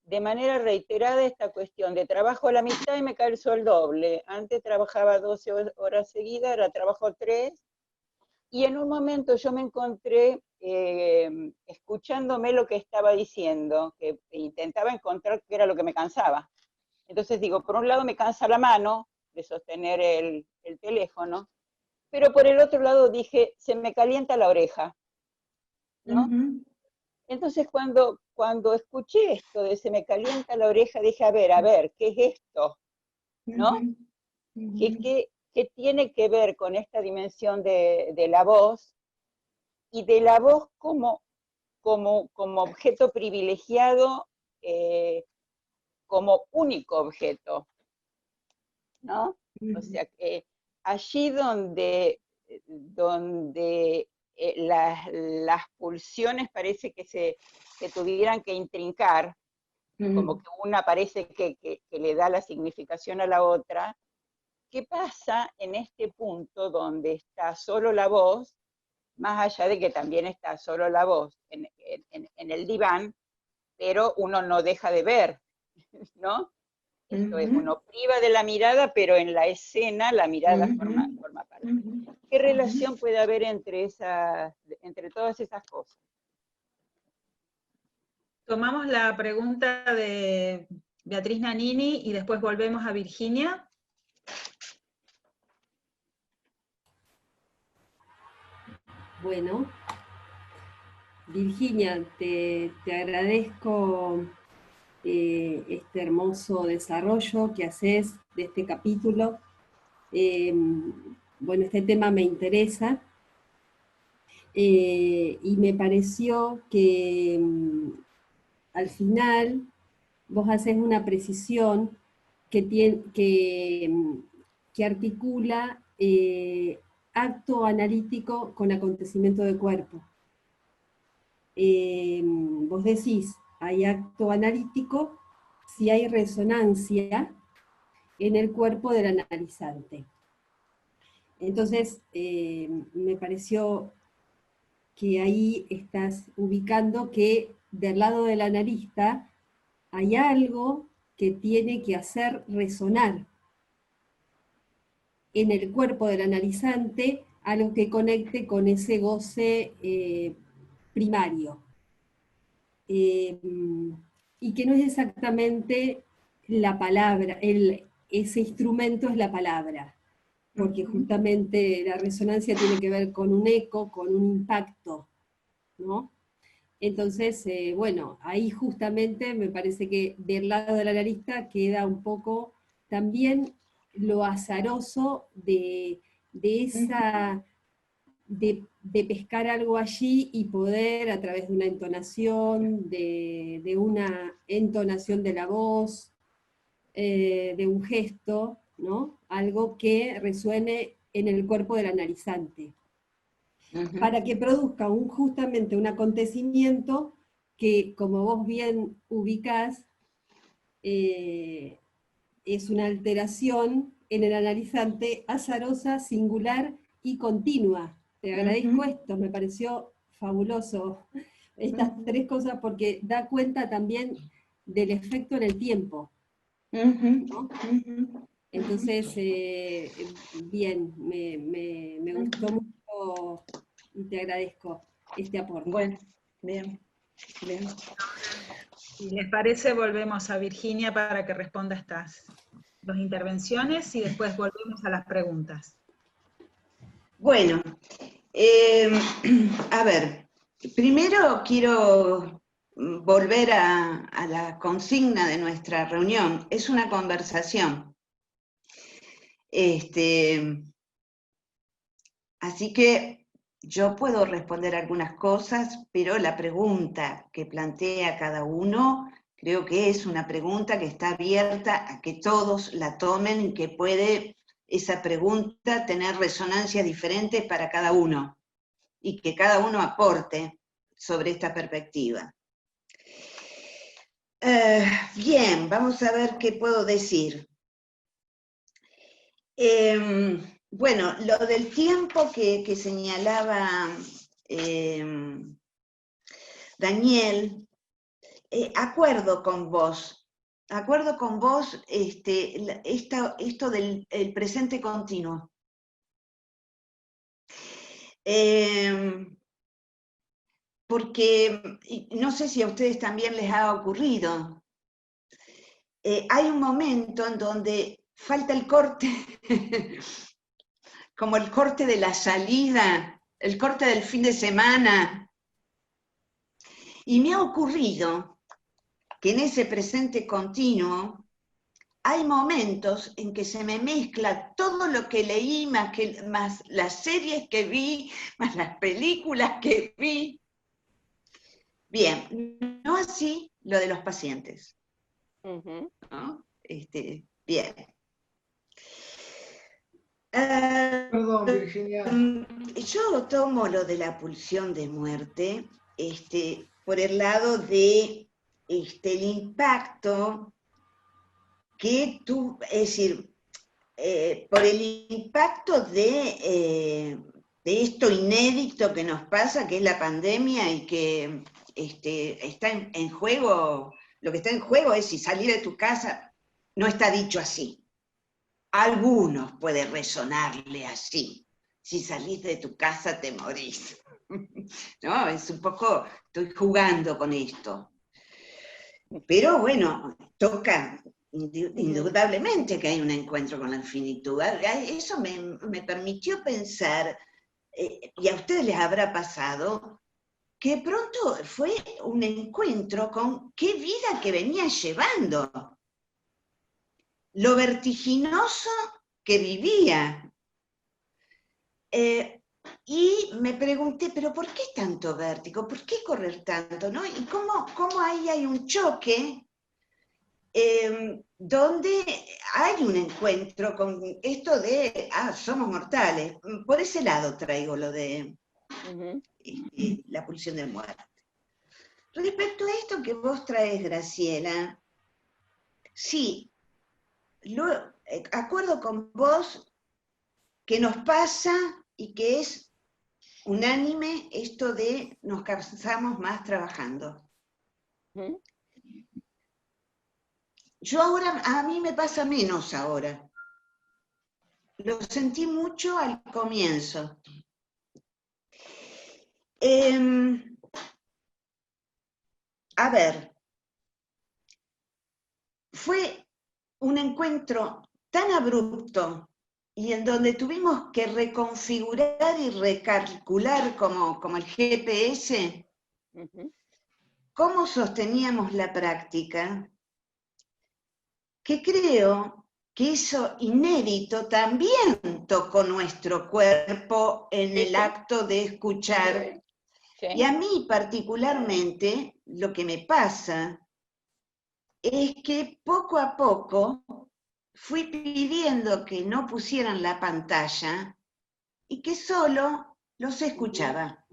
S5: de manera reiterada esta cuestión de trabajo a la mitad y me calzo el doble. Antes trabajaba 12 horas seguidas, ahora trabajo 3. Y en un momento yo me encontré escuchándome lo que estaba diciendo, que intentaba encontrar qué era lo que me cansaba. Entonces digo, por un lado me cansa la mano de sostener el teléfono, pero por el otro lado dije, se me calienta la oreja, ¿no? Entonces cuando escuché esto de se me calienta la oreja, dije, a ver, ¿qué es esto? ¿No? ¿Qué tiene que ver con esta dimensión de la voz y de la voz como objeto privilegiado, como único objeto, ¿no? O sea, que allí donde las pulsiones parece que tuvieran que intrincar, como que una parece que le da la significación a la otra. ¿Qué pasa en este punto donde está solo la voz, más allá de que también está solo la voz en el diván, pero uno no deja de ver, ¿no? Esto es, uno priva de la mirada, pero en la escena la mirada forma parte. ¿Qué relación puede haber entre todas esas cosas?
S4: Tomamos la pregunta de Beatriz Nanini y después volvemos a Virginia.
S6: Bueno, Virginia, te agradezco este hermoso desarrollo que haces de este capítulo. Bueno, este tema me interesa y me pareció que al final vos haces una precisión que articula acto analítico con acontecimiento de cuerpo. Vos decís, hay acto analítico si hay resonancia en el cuerpo del analizante. Entonces, me pareció que ahí estás ubicando que del lado del analista hay algo que tiene que hacer resonar en el cuerpo del analizante, algo que conecte con ese goce primario. Y que no es exactamente la palabra, ese instrumento es la palabra, porque justamente la resonancia tiene que ver con un eco, con un impacto, ¿no? Entonces, bueno, ahí justamente me parece que del lado del analista queda un poco también lo azaroso de pescar algo allí y poder a través de una entonación, de una entonación de la voz, de un gesto, ¿no? Algo que resuene en el cuerpo del analizante, para que produzca justamente un acontecimiento que, como vos bien ubicás, es una alteración en el analizante azarosa, singular y continua. Te agradezco esto, me pareció fabuloso estas tres cosas porque da cuenta también del efecto en el tiempo, ¿no? Entonces, bien, me gustó mucho y te agradezco este aporte.
S3: Bueno, bien.
S4: Si les parece, volvemos a Virginia para que responda estas dos intervenciones y después volvemos a las preguntas.
S3: Bueno, a ver, primero quiero volver a la consigna de nuestra reunión. Es una conversación. Así que yo puedo responder algunas cosas, pero la pregunta que plantea cada uno creo que es una pregunta que está abierta a que todos la tomen y que puede esa pregunta tener resonancias diferentes para cada uno y que cada uno aporte sobre esta perspectiva. Bien, vamos a ver qué puedo decir. Bueno, lo del tiempo que señalaba Daniel, acuerdo con vos esto del presente continuo. Porque no sé si a ustedes también les ha ocurrido, hay un momento en donde falta el corte, como el corte de la salida, el corte del fin de semana. Y me ha ocurrido que en ese presente continuo hay momentos en que se me mezcla todo lo que leí, más las series que vi, más las películas que vi. Bien, no así lo de los pacientes. ¿No? Bien.
S1: Perdón, Virginia.
S3: Yo tomo lo de la pulsión de muerte por el lado de el impacto que tú, es decir, por el impacto de esto inédito que nos pasa, que es la pandemia, y que está en juego, lo que está en juego es si salir de tu casa, no está dicho así. A algunos puede resonarle así. Si salís de tu casa te morís. ¿No? Es un poco, estoy jugando con esto. Pero bueno, toca indudablemente que hay un encuentro con la infinitud. Eso me permitió pensar, y a ustedes les habrá pasado, que de pronto fue un encuentro con qué vida que venía llevando, lo vertiginoso que vivía. Y me pregunté, ¿pero por qué tanto vértigo? ¿Por qué correr tanto? ¿No? ¿Y cómo ahí hay un choque donde hay un encuentro con esto de, somos mortales? Por ese lado traigo lo de la pulsión de muerte. Respecto a esto que vos traes, Graciela, sí, acuerdo con vos que nos pasa y que es unánime esto de nos cansamos más trabajando. Yo ahora, a mí me pasa menos ahora. Lo sentí mucho al comienzo. A ver, fue un encuentro tan abrupto y en donde tuvimos que reconfigurar y recalcular como el GPS, cómo sosteníamos la práctica, que creo que eso inédito también tocó nuestro cuerpo en el acto de escuchar. Sí. Y a mí particularmente lo que me pasa es que poco a poco fui pidiendo que no pusieran la pantalla y que solo los escuchaba.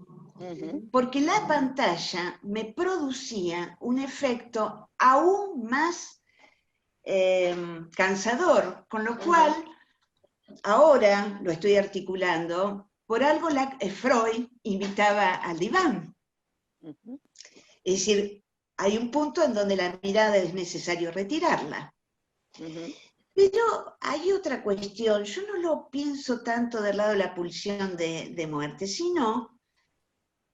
S3: Porque la pantalla me producía un efecto aún más cansador, con lo cual ahora lo estoy articulando, por algo Freud invitaba al diván. Es decir, hay un punto en donde la mirada es necesario retirarla. Pero hay otra cuestión, yo no lo pienso tanto del lado de la pulsión de muerte, sino,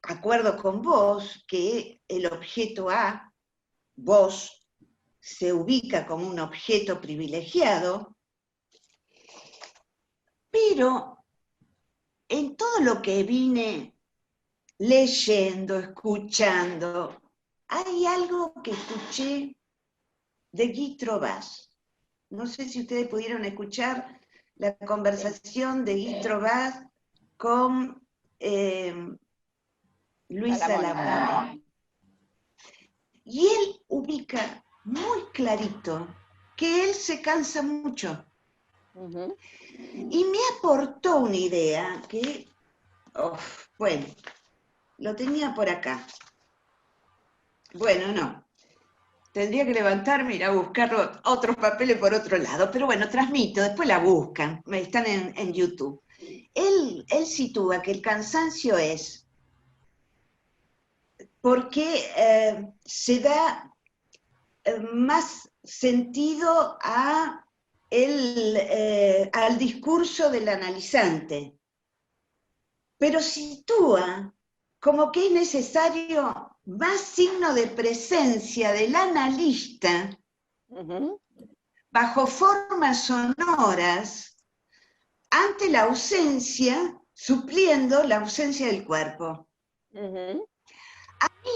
S3: acuerdo con vos, que el objeto A, vos, se ubica como un objeto privilegiado, pero en todo lo que vine leyendo, escuchando, hay algo que escuché de Guy Trovaz. No sé si ustedes pudieron escuchar la conversación de Guy Trovaz con Luis Alamone. Y él ubica muy clarito que él se cansa mucho. Y me aportó una idea que, bueno, lo tenía por acá. Bueno, no. Tendría que levantarme y ir a buscar otros papeles por otro lado. Pero bueno, transmito, después la buscan. Están en YouTube. Él sitúa que el cansancio es porque se da más sentido al discurso del analizante, pero sitúa como que es necesario más signo de presencia del analista bajo formas sonoras ante la ausencia, supliendo la ausencia del cuerpo. A mí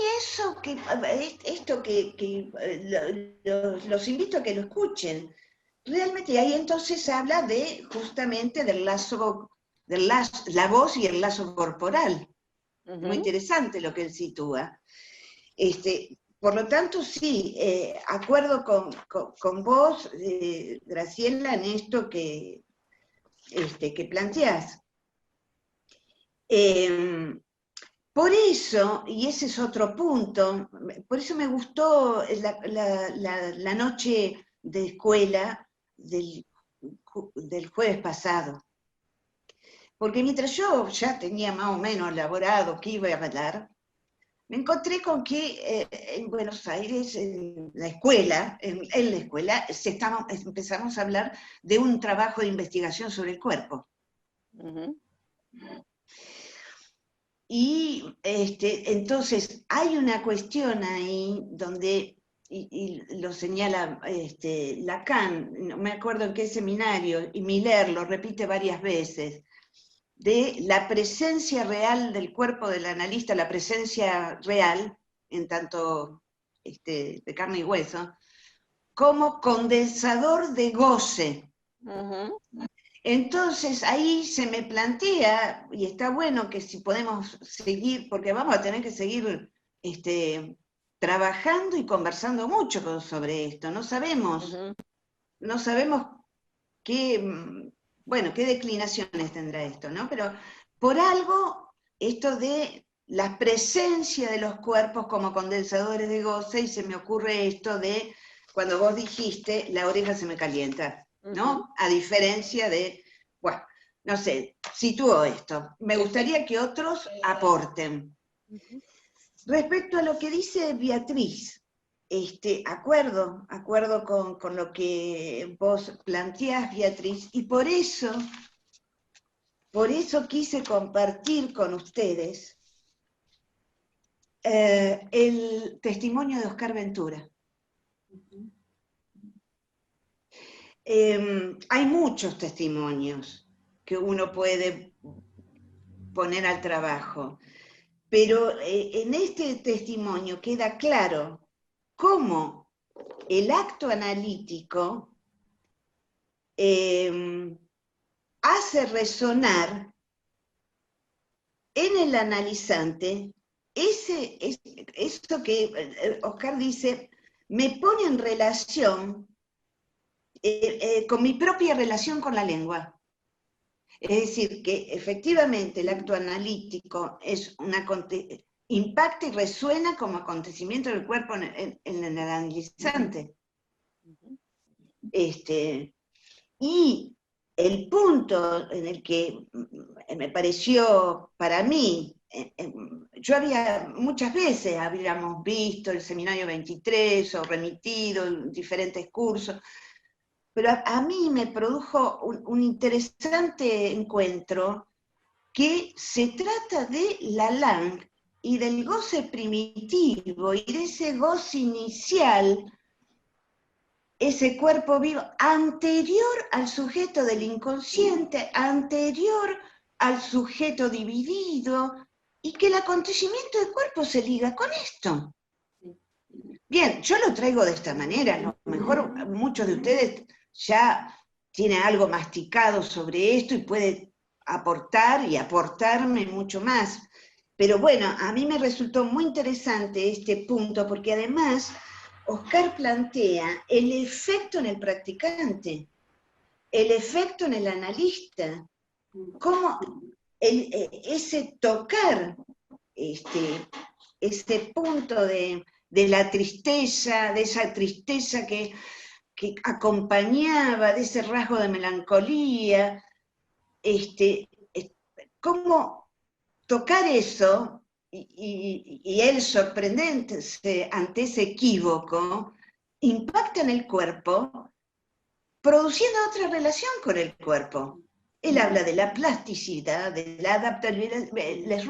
S3: esto que los invito a que lo escuchen. Realmente ahí entonces habla justamente del lazo, la voz y el lazo corporal. Muy interesante lo que él sitúa. Por lo tanto, sí, acuerdo con vos, Graciela, en esto que planteás. Por eso, y ese es otro punto, por eso me gustó la noche de escuela del jueves pasado. Porque mientras yo ya tenía más o menos elaborado qué iba a hablar, me encontré con que en Buenos Aires, en la escuela, empezamos a hablar de un trabajo de investigación sobre el cuerpo.
S5: Ujú.
S3: Y entonces hay una cuestión ahí donde, y lo señala Lacan, no me acuerdo en qué seminario, y Miller lo repite varias veces, de la presencia real del cuerpo del analista, la presencia real, en tanto de carne y hueso, como condensador de goce.
S5: Ujú.
S3: Entonces ahí se me plantea, y está bueno que si podemos seguir, porque vamos a tener que seguir trabajando y conversando mucho sobre esto, no sabemos qué, bueno, qué declinaciones tendrá esto, ¿no? Pero por algo, esto de la presencia de los cuerpos como condensadores de goce, y se me ocurre esto de, cuando vos dijiste, la oreja se me calienta, ¿no? A diferencia de, bueno, no sé, sitúo esto. Me gustaría que otros aporten. Respecto a lo que dice Beatriz, acuerdo con lo que vos planteás, Beatriz, y por eso quise compartir con ustedes el testimonio de Oscar Ventura. Hay muchos testimonios que uno puede poner al trabajo, pero en este testimonio queda claro cómo el acto analítico hace resonar en el analizante eso que Oscar dice, me pone en relación con mi propia relación con la lengua. Es decir, que efectivamente el acto analítico impacta y resuena como acontecimiento del cuerpo en el analizante. Y el punto en el que me pareció, para mí, muchas veces habíamos visto el seminario 23 o remitido en diferentes cursos, pero a mí me produjo un interesante encuentro que se trata de la Lang y del goce primitivo y de ese goce inicial, ese cuerpo vivo, anterior al sujeto del inconsciente, anterior al sujeto dividido, y que el acontecimiento del cuerpo se liga con esto. Bien, yo lo traigo de esta manera, a lo mejor muchos de ustedes ya tienen algo masticado sobre esto y puede aportar y aportarme mucho más. Pero bueno, a mí me resultó muy interesante este punto porque además Oscar plantea el efecto en el practicante, el efecto en el analista, cómo ese tocar, ese punto de la tristeza, de esa tristeza que acompañaba, de ese rasgo de melancolía, cómo tocar eso y él sorprenderse ante ese equívoco, impacta en el cuerpo, produciendo otra relación con el cuerpo. Él habla de la plasticidad, de la adaptabilidad. Les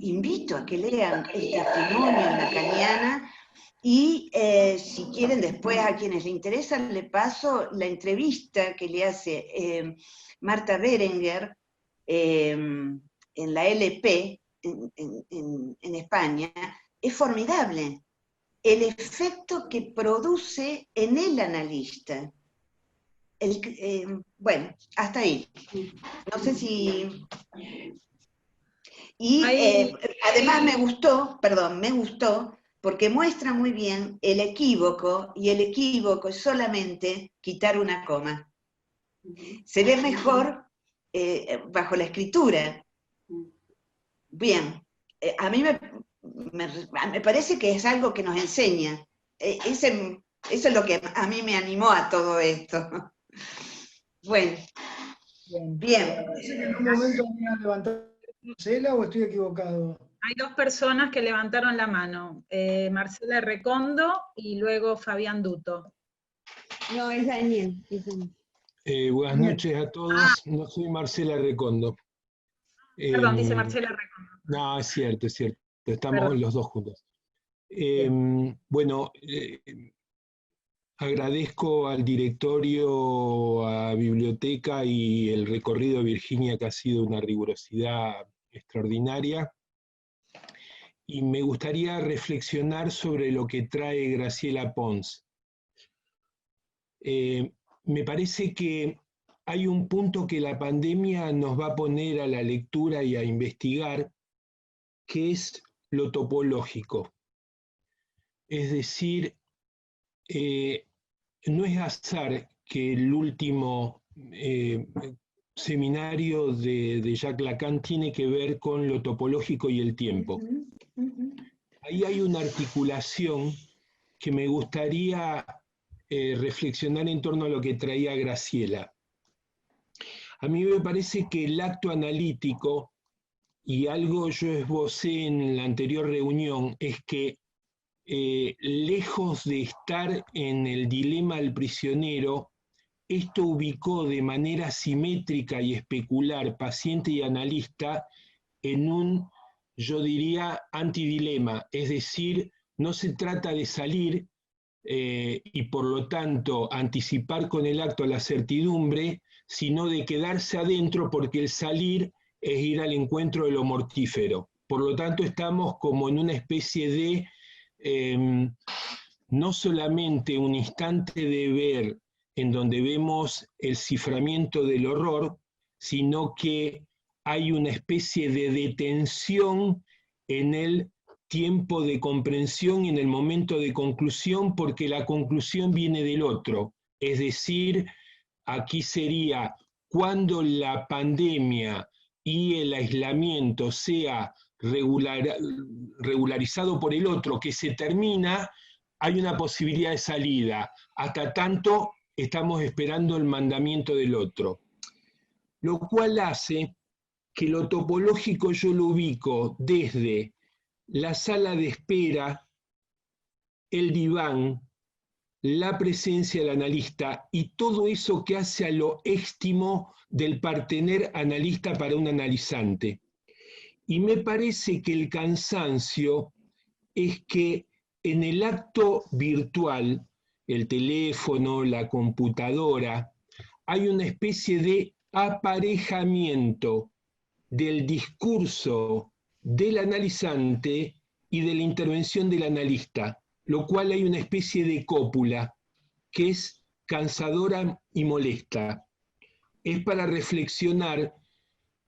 S3: invito a que lean el testimonio en la Lacaniana y si quieren después a quienes les interesa le paso la entrevista que le hace Marta Berenguer en la LP en España. Es formidable el efecto que produce en el analista. Bueno, hasta ahí. No sé si... Y además me gustó, porque muestra muy bien el equívoco, y el equívoco es solamente quitar una coma. Se ve mejor bajo la escritura, Bien, a mí me parece que es algo que nos enseña. Eso es lo que a mí me animó a todo esto. Bueno, bien.
S1: Parece que en un momento voy a levantar Marcela, ¿o estoy equivocado?
S4: Hay dos personas que levantaron la mano, Marcela Recondo y luego Fabián Duto.
S6: No, es Daniel.
S7: Buenas noches a todos, no soy Marcela Recondo.
S4: Perdón, dice Marcela Recondo.
S7: No, es cierto, estamos
S4: Perdón.
S7: los dos juntos. Bueno, agradezco al directorio, a Biblioteca y el recorrido de Virginia, que ha sido una rigurosidad extraordinaria. Y me gustaría reflexionar sobre lo que trae Graciela Pons. Me parece que hay un punto que la pandemia nos va a poner a la lectura y a investigar, que es lo topológico. Es decir, no es azar que el último seminario de Jacques Lacan tiene que ver con lo topológico y el tiempo. Ahí hay una articulación que me gustaría reflexionar en torno a lo que traía Graciela. A mí me parece que el acto analítico, y algo yo esbocé en la anterior reunión, es que lejos de estar en el dilema del prisionero, esto ubicó de manera simétrica y especular paciente y analista en un, yo diría, antidilema, es decir, no se trata de salir y por lo tanto anticipar con el acto la certidumbre, sino de quedarse adentro porque el salir es ir al encuentro de lo mortífero. Por lo tanto estamos como en una especie de no solamente un instante de ver en donde vemos el ciframiento del horror, sino que hay una especie de detención en el tiempo de comprensión y en el momento de conclusión, porque la conclusión viene del otro. Es decir, aquí sería cuando la pandemia y el aislamiento sea regularizado por el otro, que se termina, hay una posibilidad de salida. Hasta tanto estamos esperando el mandamiento del otro. Lo cual hace que lo topológico yo lo ubico desde la sala de espera, el diván, la presencia del analista y todo eso que hace a lo éxtimo del partener analista para un analizante. Y me parece que el cansancio es que en el acto virtual, el teléfono, la computadora, hay una especie de aparejamiento del discurso del analizante y de la intervención del analista, lo cual hay una especie de cópula que es cansadora y molesta. Es para reflexionar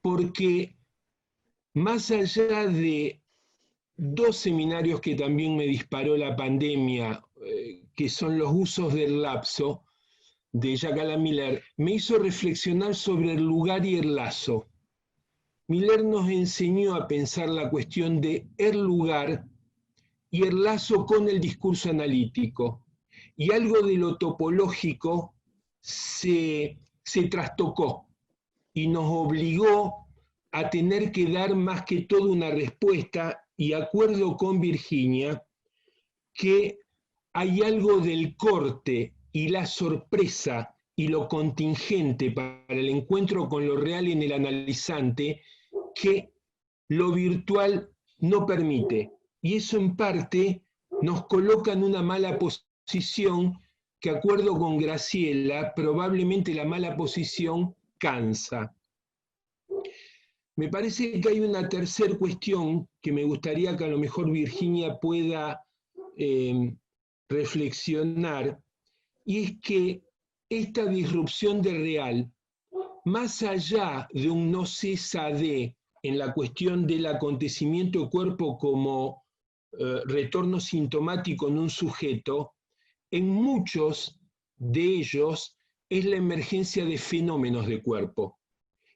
S7: porque más allá de dos seminarios que también me disparó la pandemia, que son los usos del lapso, de Jacques Alain Miller, me hizo reflexionar sobre el lugar y el lazo. Miller nos enseñó a pensar la cuestión de el lugar y el lazo con el discurso analítico. Y algo de lo topológico se trastocó y nos obligó a tener que dar más que todo una respuesta, y acuerdo con Virginia que hay algo del corte y la sorpresa y lo contingente para el encuentro con lo real en el analizante que lo virtual no permite. Y eso en parte nos coloca en una mala posición que, acuerdo con Graciela, probablemente la mala posición cansa. Me parece que hay una tercera cuestión que me gustaría que a lo mejor Virginia pueda reflexionar, y es que esta disrupción del real, más allá de un no cesa de en la cuestión del acontecimiento cuerpo como retorno sintomático en un sujeto, en muchos de ellos es la emergencia de fenómenos de cuerpo,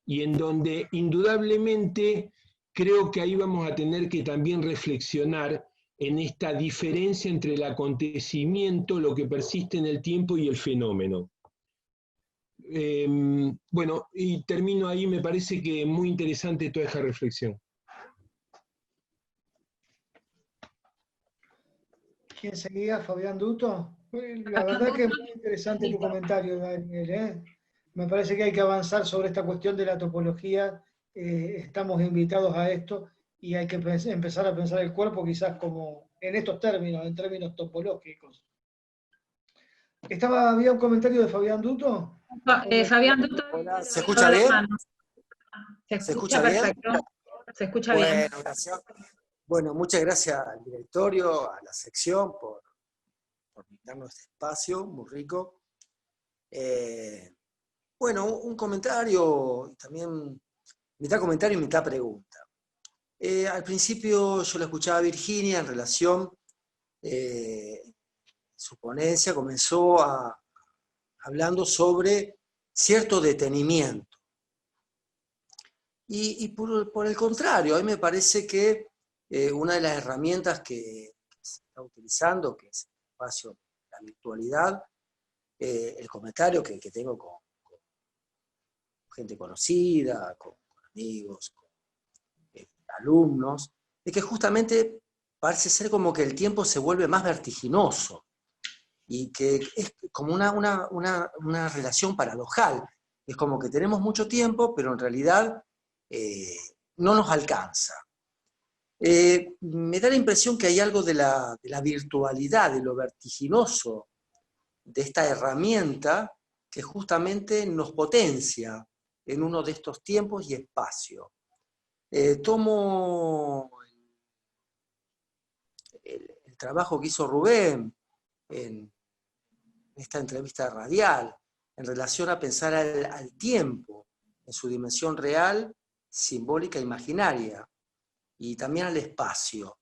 S7: y en donde indudablemente creo que ahí vamos a tener que también reflexionar en esta diferencia entre el acontecimiento, lo que persiste en el tiempo y el fenómeno. Bueno, y termino ahí, me parece que muy interesante toda esta reflexión.
S1: ¿Quién seguía? Fabián Duto. La verdad que es muy interesante tu comentario, Daniel, ¿eh? Me parece que hay que avanzar sobre esta cuestión de la topología. Estamos invitados a esto y hay que empezar a pensar el cuerpo quizás como en estos términos, en términos topológicos. Había un comentario de Fabián Duto.
S4: Fabián Duto.
S8: Hola, ¿se escucha bien?
S4: Se escucha perfecto.
S8: Bien?
S4: Se escucha bien.
S8: Gracias. Bueno, muchas gracias al directorio, a la sección por darnos este espacio muy rico. Bueno, un comentario, también mitad comentario y mitad pregunta. Al principio yo la escuchaba a Virginia en relación, su ponencia comenzó hablando sobre cierto detenimiento. Y por el contrario, a mí me parece que una de las herramientas que se está utilizando, que es el espacio de la virtualidad, el comentario que tengo con gente conocida, con amigos, con alumnos, es que justamente parece ser como que el tiempo se vuelve más vertiginoso y que es como una relación paradojal. Es como que tenemos mucho tiempo, pero en realidad no nos alcanza. Me da la impresión que hay algo de la virtualidad, de lo vertiginoso de esta herramienta que justamente nos potencia en uno de estos tiempos y espacios. Tomo el trabajo que hizo Rubén en esta entrevista radial en relación a pensar al tiempo en su dimensión real, simbólica e imaginaria, y también al espacio.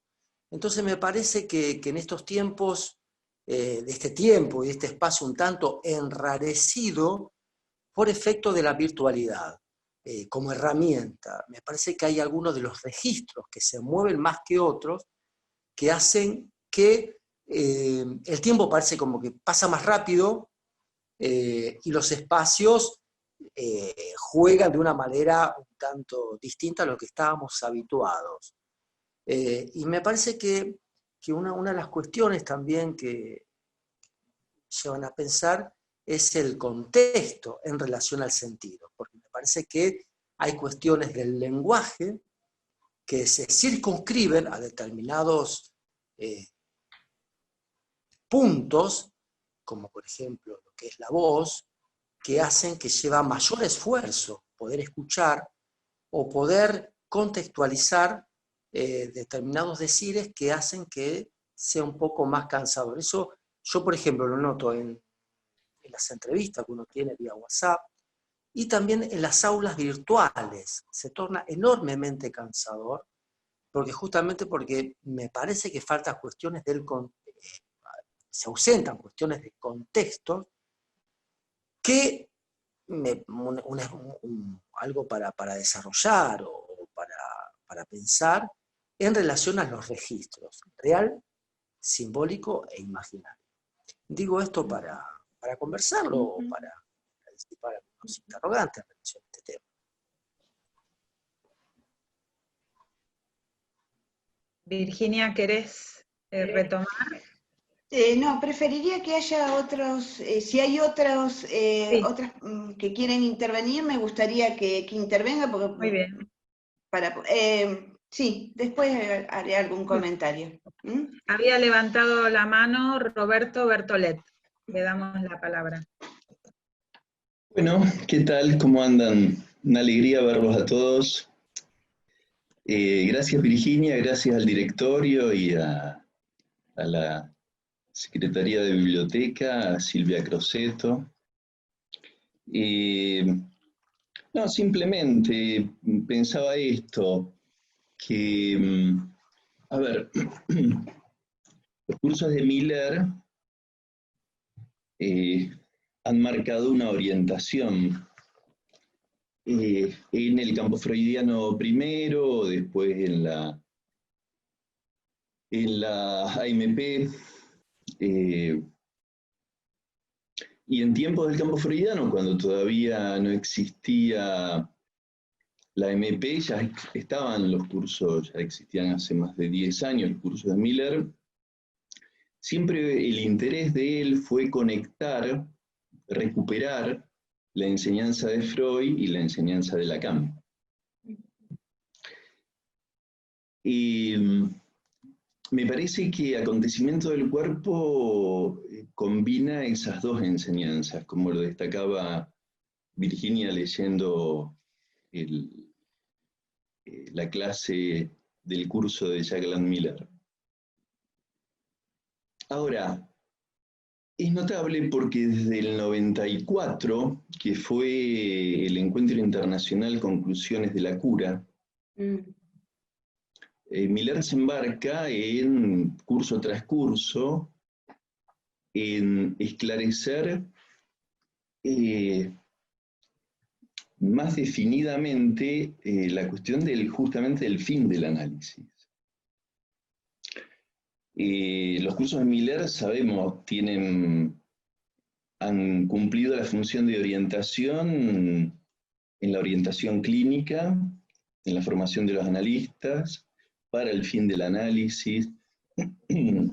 S8: Entonces me parece que en estos tiempos, de este tiempo y de este espacio un tanto enrarecido por efecto de la virtualidad, como herramienta, me parece que hay algunos de los registros que se mueven más que otros, que hacen que el tiempo parece como que pasa más rápido y los espacios juegan de una manera un tanto distinta a lo que estábamos habituados. Y me parece que una de las cuestiones también que llevan a pensar es el contexto en relación al sentido, porque me parece que hay cuestiones del lenguaje que se circunscriben a determinados puntos, como por ejemplo lo que es la voz, que hacen que lleva mayor esfuerzo poder escuchar o poder contextualizar determinados decires que hacen que sea un poco más cansador. Eso yo, por ejemplo, lo noto en las entrevistas que uno tiene vía WhatsApp y también en las aulas virtuales. Se torna enormemente cansador, porque me parece que faltan cuestiones se ausentan cuestiones de contexto que algo para desarrollar o para pensar en relación a los registros, real, simbólico e imaginario. Digo esto para conversarlo o para disipar algunos interrogantes en relación a este tema.
S4: Virginia, ¿querés retomar?
S3: No, preferiría que haya otros, si hay otros,
S4: Sí.
S3: otras que quieren intervenir, me gustaría que intervenga, porque
S4: Muy bien.
S3: sí, después haré algún comentario.
S4: Había levantado la mano Roberto Bertolet. Le damos la palabra.
S9: Bueno, ¿qué tal? ¿Cómo andan? Una alegría verlos a todos. Gracias Virginia, gracias al directorio y a la Secretaría de Biblioteca, a Silvia Croceto. No, simplemente pensaba esto, que, a ver, los cursos de Miller han marcado una orientación en el campo freudiano primero, después en la AMP, y en tiempos del campo freudiano, cuando todavía no existía la MP, ya estaban los cursos, ya existían hace más de 10 años los cursos de Miller. Siempre el interés de él fue conectar, recuperar la enseñanza de Freud y la enseñanza de Lacan. Y me parece que Acontecimiento del Cuerpo combina esas dos enseñanzas, como lo destacaba Virginia leyendo la clase del curso de Jacqueline Miller. Ahora, es notable porque desde el 94, que fue el Encuentro Internacional Conclusiones de la Cura, Miller se embarca en curso tras curso en esclarecer más definidamente la cuestión justamente del fin del análisis. Los cursos de Miller, sabemos, han cumplido la función de orientación en la orientación clínica, en la formación de los analistas, para el fin del análisis,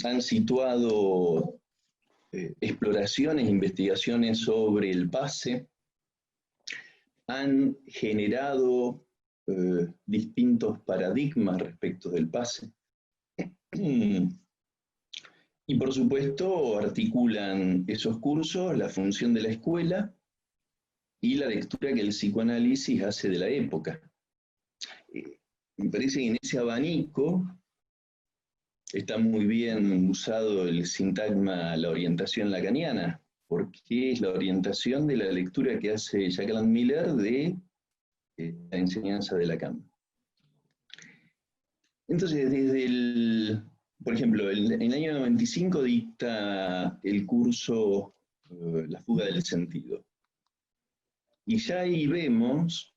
S9: han situado exploraciones, investigaciones sobre el pase, han generado distintos paradigmas respecto del pase, y por supuesto articulan esos cursos, la función de la escuela y la lectura que el psicoanálisis hace de la época. Me parece que en ese abanico está muy bien usado el sintagma la orientación lacaniana, porque es la orientación de la lectura que hace Jacqueline Miller de la enseñanza de Lacan. Entonces, por ejemplo, en el año 95 dicta el curso La fuga del sentido. Y ya ahí vemos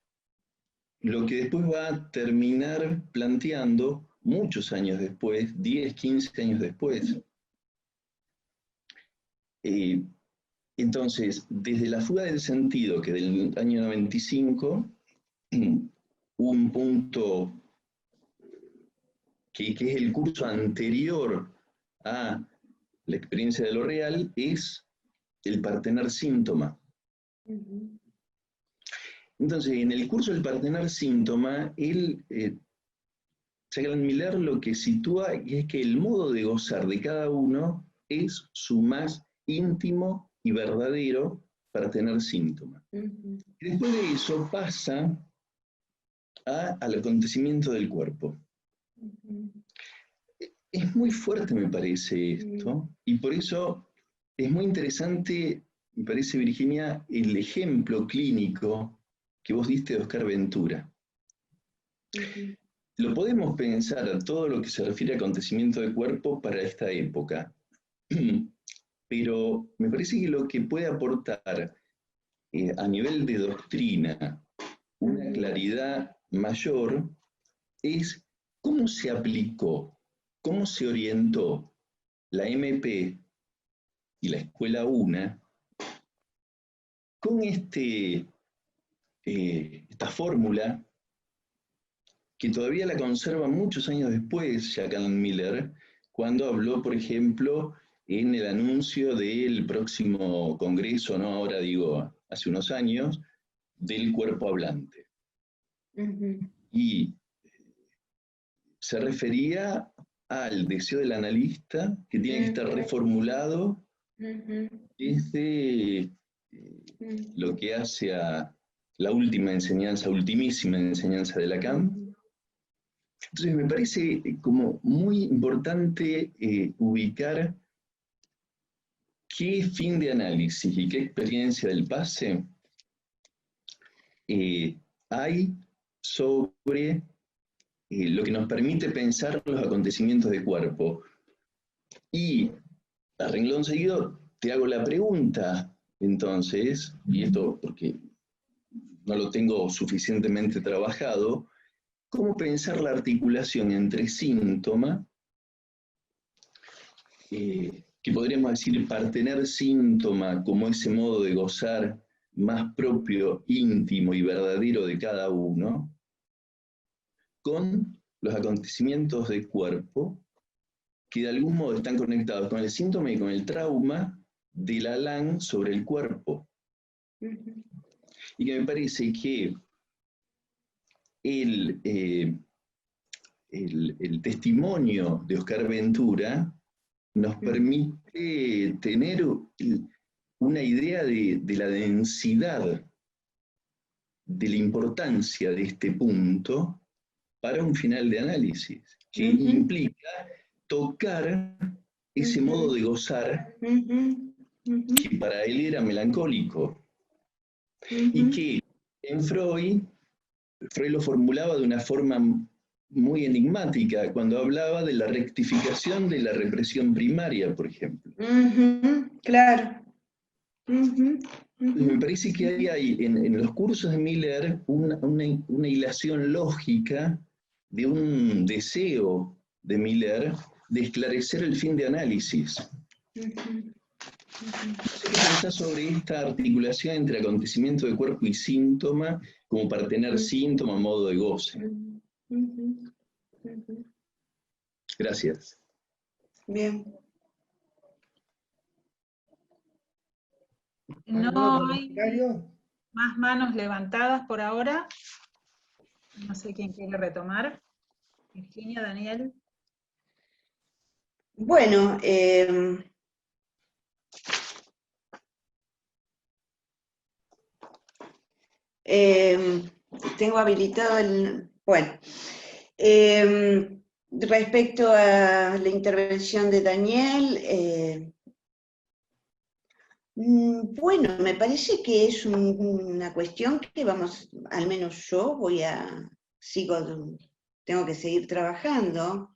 S9: lo que después va a terminar planteando muchos años después, 10, 15 años después. Entonces, desde La fuga del sentido, que del año 95, un punto que es el curso anterior a la experiencia de lo real, es el partener síntoma. Entonces, en el curso del partener síntoma, Jacqueline Miller lo que sitúa es que el modo de gozar de cada uno es su más íntimo y verdadero partener síntoma. Y después de eso pasa al acontecimiento del cuerpo. Es muy fuerte, me parece esto, y por eso es muy interesante, me parece, Virginia, el ejemplo clínico que vos diste de Oscar Ventura. Lo podemos pensar a todo lo que se refiere a acontecimiento de cuerpo para esta época, pero me parece que lo que puede aportar a nivel de doctrina una claridad mayor es cómo se aplicó, cómo se orientó la MP y la Escuela UNA con esta fórmula que todavía la conserva muchos años después Jacqueline Miller, cuando habló, por ejemplo, en el anuncio del próximo congreso, no ahora digo, hace unos años, del cuerpo hablante. Y se refería al deseo del analista, que tiene que estar reformulado desde lo que hace a la última enseñanza, ultimísima enseñanza de Lacan. Entonces me parece como muy importante ubicar qué fin de análisis y qué experiencia del pase hay sobre lo que nos permite pensar los acontecimientos de cuerpo. Y a renglón seguido te hago la pregunta, entonces, y esto porque no lo tengo suficientemente trabajado, cómo pensar la articulación entre síntoma, que podríamos decir partener síntoma como ese modo de gozar más propio, íntimo y verdadero de cada uno, con los acontecimientos de cuerpo, que de algún modo están conectados con el síntoma y con el trauma del Alán sobre el cuerpo. Y que me parece que el testimonio de Oscar Ventura nos permite tener una idea de la densidad, de la importancia de este punto para un final de análisis, que implica tocar ese modo de gozar que para él era melancólico, y que en Freud lo formulaba de una forma muy enigmática, cuando hablaba de la rectificación de la represión primaria, por ejemplo.
S3: Claro.
S9: Me parece que hay en los cursos de Miller una hilación lógica de un deseo de Miller de esclarecer el fin de análisis. No sé qué pensás sobre esta articulación entre acontecimiento de cuerpo y síntoma, como para tener síntoma a modo de goce. Gracias.
S3: Bien.
S4: No hay más manos levantadas por ahora. No sé quién quiere retomar. Virginia, Daniel.
S3: Bueno, tengo habilitado el... Bueno, respecto a la intervención de Daniel, bueno, me parece que es una cuestión que vamos, al menos yo tengo que seguir trabajando,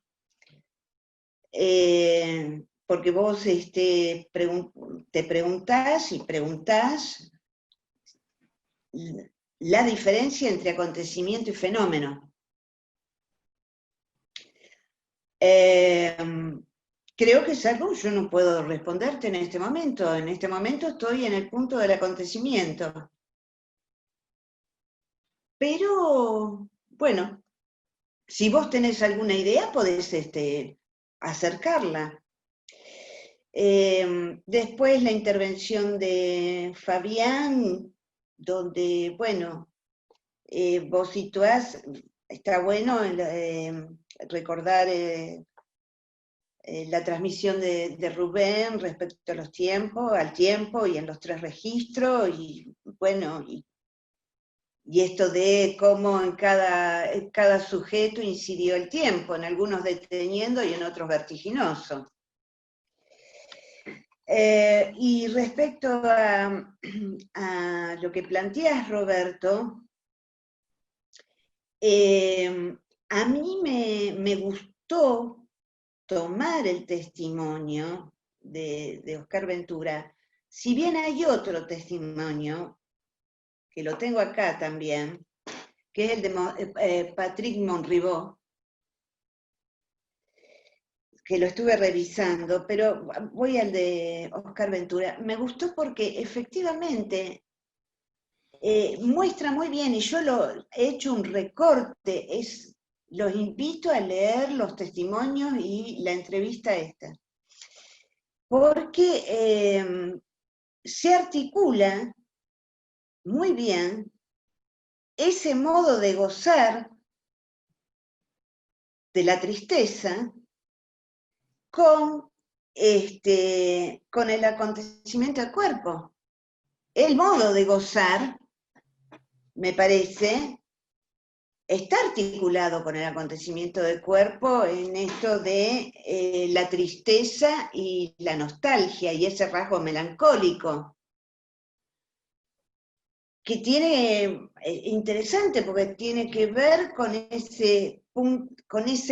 S3: porque vos te preguntás y preguntás la diferencia entre acontecimiento y fenómeno. Creo que es algo que yo no puedo responderte en este momento. En este momento estoy en el punto del acontecimiento. Pero, bueno, si vos tenés alguna idea, podés acercarla. Después la intervención de Fabián, donde, bueno, vos situás, está bueno recordar la transmisión de Rubén respecto a al tiempo y en los 3 registros, y bueno, y esto de cómo en cada sujeto incidió el tiempo, en algunos deteniendo y en otros vertiginoso. Y respecto a lo que planteas, Roberto, a mí me gustó tomar el testimonio de Oscar Ventura, si bien hay otro testimonio, que lo tengo acá también, que es el de Patrick Monribot, que lo estuve revisando, pero voy al de Oscar Ventura. Me gustó porque efectivamente muestra muy bien, y yo he hecho un recorte, los invito a leer los testimonios y la entrevista esta, porque se articula muy bien ese modo de gozar de la tristeza con el acontecimiento del cuerpo. El modo de gozar, me parece, está articulado con el acontecimiento del cuerpo en esto de la tristeza y la nostalgia y ese rasgo melancólico, que tiene, interesante porque tiene que ver con ese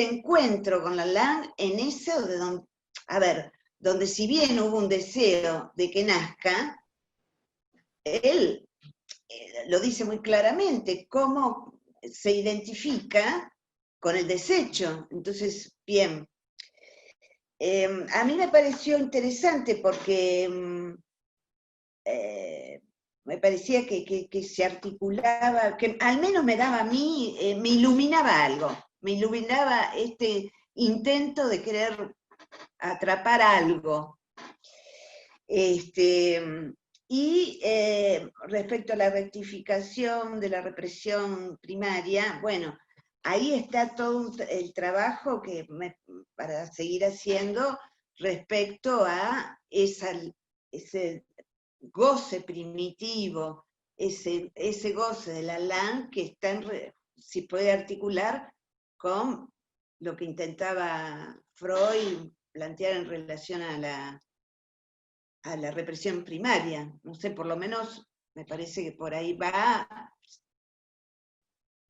S3: encuentro con la Lan, en eso de donde si bien hubo un deseo de que nazca, él lo dice muy claramente, cómo se identifica con el desecho. Entonces, bien. A mí me pareció interesante porque me parecía que se articulaba, que al menos me daba a mí, me iluminaba algo, me iluminaba este intento de querer atrapar algo. Y respecto a la rectificación de la represión primaria, bueno, ahí está todo el trabajo para seguir haciendo respecto a ese goce primitivo, ese goce del Alain que está si puede articular con lo que intentaba Freud plantear en relación a la represión primaria. No sé, por lo menos me parece que por ahí va.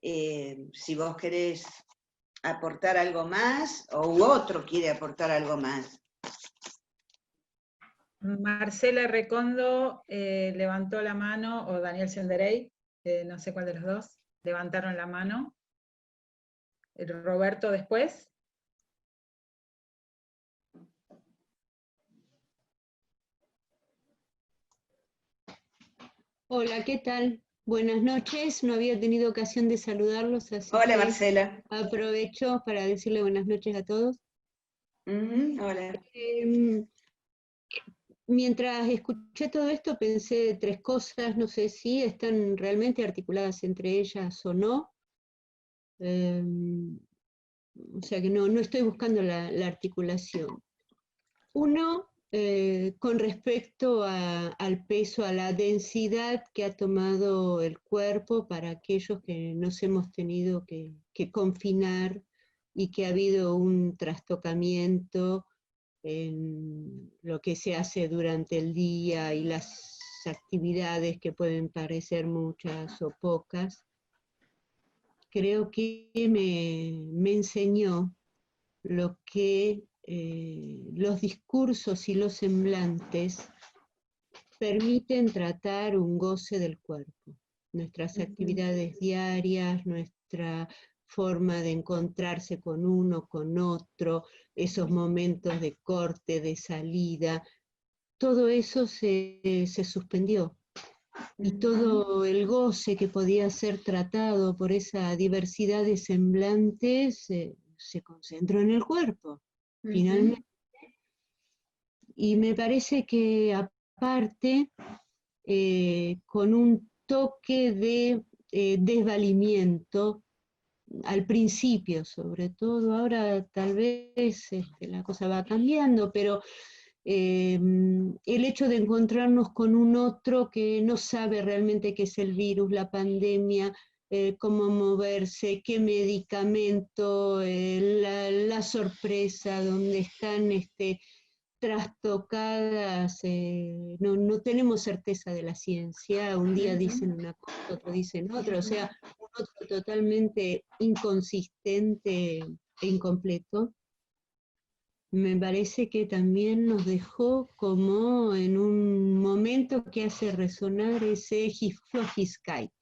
S3: Si vos querés aportar algo más, o otro quiere aportar algo más.
S4: Marcela Recondo levantó la mano, o Daniel Senderey, no sé cuál de los dos, levantaron la mano. Roberto después.
S10: Hola, ¿qué tal? Buenas noches, no había tenido ocasión de saludarlos, así
S3: Hola,
S10: que
S3: Marcela.
S10: aprovecho para decirle buenas noches a todos.
S3: Hola.
S10: Mientras escuché todo esto pensé tres cosas, no sé si están realmente articuladas entre ellas o no. O sea que no estoy buscando la articulación. Uno, con respecto al peso, a la densidad que ha tomado el cuerpo para aquellos que nos hemos tenido que confinar y que ha habido un trastocamiento en lo que se hace durante el día y las actividades que pueden parecer muchas o pocas. Creo que me enseñó lo que los discursos y los semblantes permiten tratar un goce del cuerpo. Nuestras actividades diarias, nuestra forma de encontrarse con uno, con otro, esos momentos de corte, de salida, todo eso se suspendió. Y todo el goce que podía ser tratado por esa diversidad de semblantes se concentró en el cuerpo, finalmente. Y me parece que aparte, con un toque de desvalimiento, al principio sobre todo, ahora tal vez la cosa va cambiando, pero el hecho de encontrarnos con un otro que no sabe realmente qué es el virus, la pandemia, cómo moverse, qué medicamento, la sorpresa, donde están trastocadas, no tenemos certeza de la ciencia, un día dicen una cosa, otro dicen otra, o sea, un otro totalmente inconsistente e incompleto. Me parece que también nos dejó como en un momento que hace resonar ese Hilflosigkeit,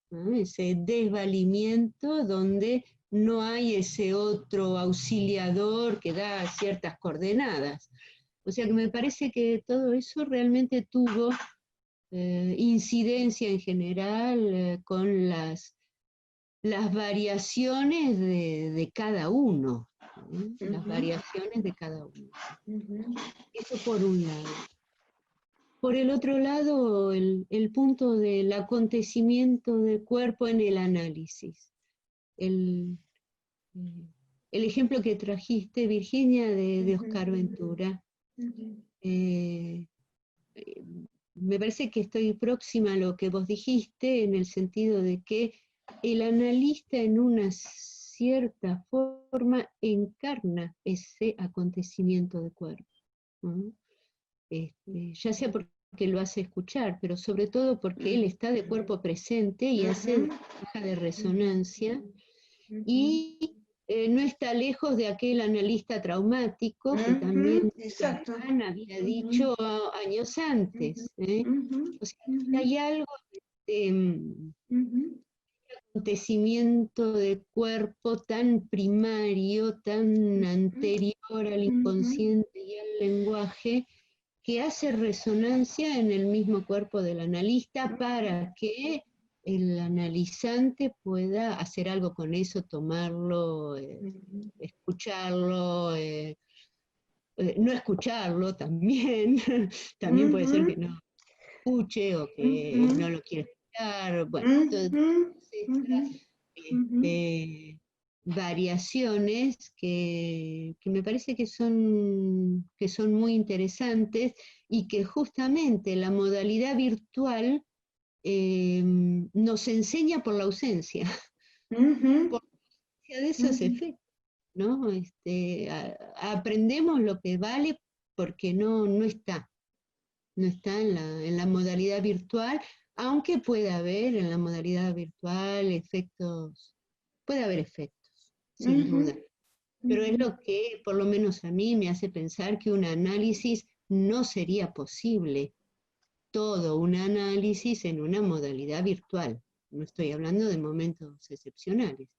S10: ¿no? Ese desvalimiento donde no hay ese otro auxiliador que da ciertas coordenadas. O sea que me parece que todo eso realmente tuvo incidencia en general con las variaciones de cada uno. Las variaciones de cada uno. Eso por un lado. Por el otro lado, el punto del acontecimiento del cuerpo en el análisis. El ejemplo que trajiste, Virginia, de Oscar Ventura. Me parece que estoy próxima a lo que vos dijiste, en el sentido de que el analista en una cierta forma encarna ese acontecimiento de cuerpo, ¿no? Ya sea porque lo hace escuchar, pero sobre todo porque él está de cuerpo presente y hace caja de resonancia, y no está lejos de aquel analista traumático que también Ana había dicho años antes. O sea, hay algo acontecimiento de cuerpo tan primario, tan anterior al inconsciente y al lenguaje, que hace resonancia en el mismo cuerpo del analista para que el analizante pueda hacer algo con eso, tomarlo, escucharlo, no escucharlo también, también puede ser que no escuche o que no lo quiere escuchar, bueno, todas estas variaciones que me parece que son muy interesantes y que justamente la modalidad virtual nos enseña por la ausencia, por la ausencia de esos efectos, ¿no? Aprendemos lo que vale porque no está en la modalidad virtual, aunque pueda haber en la modalidad virtual efectos, puede haber efectos, sin duda. Pero es lo que, por lo menos a mí, me hace pensar que un análisis no sería posible, todo un análisis en una modalidad virtual. No estoy hablando de momentos excepcionales,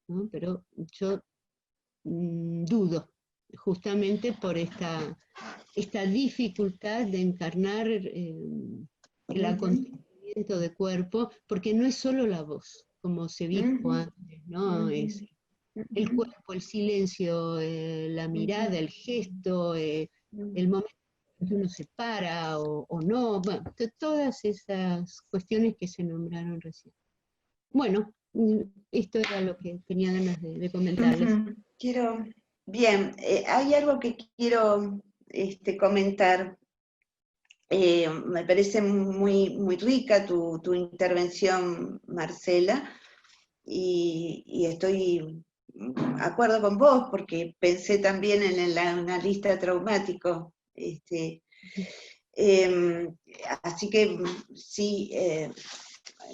S10: ¿no? Pero yo dudo, justamente por esta dificultad de encarnar el acontecimiento de cuerpo, porque no es solo la voz, como se dijo antes, ¿no? Es el cuerpo, el silencio, la mirada, el gesto, el momento en que uno se para o no, bueno, todas esas cuestiones que se nombraron recién. Bueno, esto era lo que tenía ganas de comentarles.
S3: Bien, hay algo que quiero comentar. Me parece muy rica tu intervención, Marcela, y estoy de acuerdo con vos, porque pensé también en el analista traumático. Así que sí,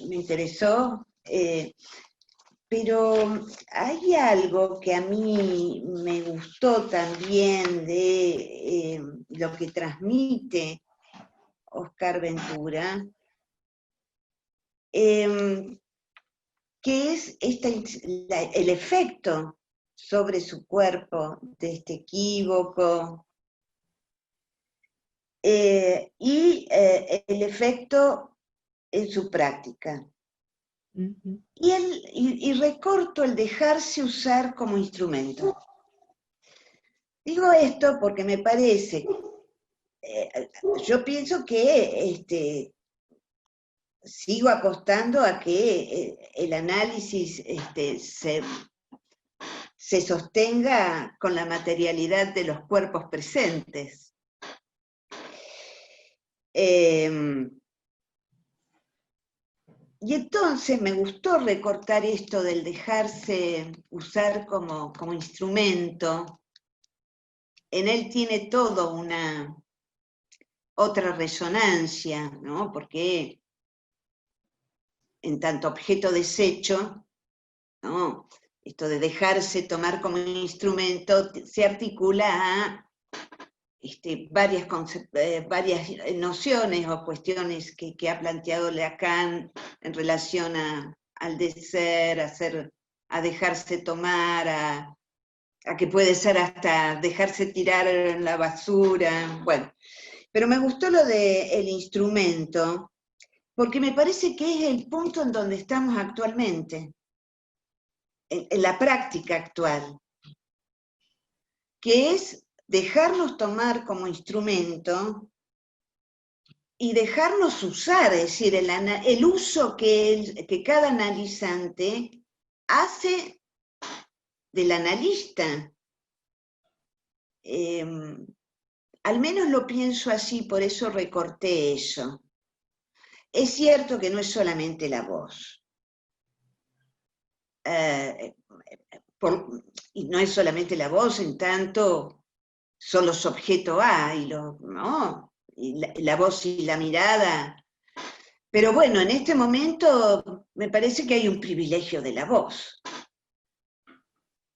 S3: me interesó. Pero hay algo que a mí me gustó también de lo que transmite Oscar Ventura, que es el efecto sobre su cuerpo de este equívoco, y el efecto en su práctica. Y recorto el dejarse usar como instrumento. Digo esto porque me parece, yo pienso que sigo apostando a que el análisis se sostenga con la materialidad de los cuerpos presentes. Y entonces me gustó recortar esto del dejarse usar como instrumento. En él tiene todo otra resonancia, ¿no? Porque en tanto objeto desecho, ¿no? Esto de dejarse tomar como instrumento se articula a varias nociones o cuestiones que ha planteado Lacan en relación al de ser, a dejarse tomar, a que puede ser hasta dejarse tirar en la basura. Bueno, pero me gustó lo del instrumento, porque me parece que es el punto en donde estamos actualmente, en la práctica actual, que es dejarnos tomar como instrumento y dejarnos usar, es decir, el uso que cada analizante hace del analista. Al menos lo pienso así, por eso recorté eso. Es cierto que no es solamente la voz. Y no es solamente la voz, en tanto son los objetos A, y la voz y la mirada. Pero bueno, en este momento me parece que hay un privilegio de la voz.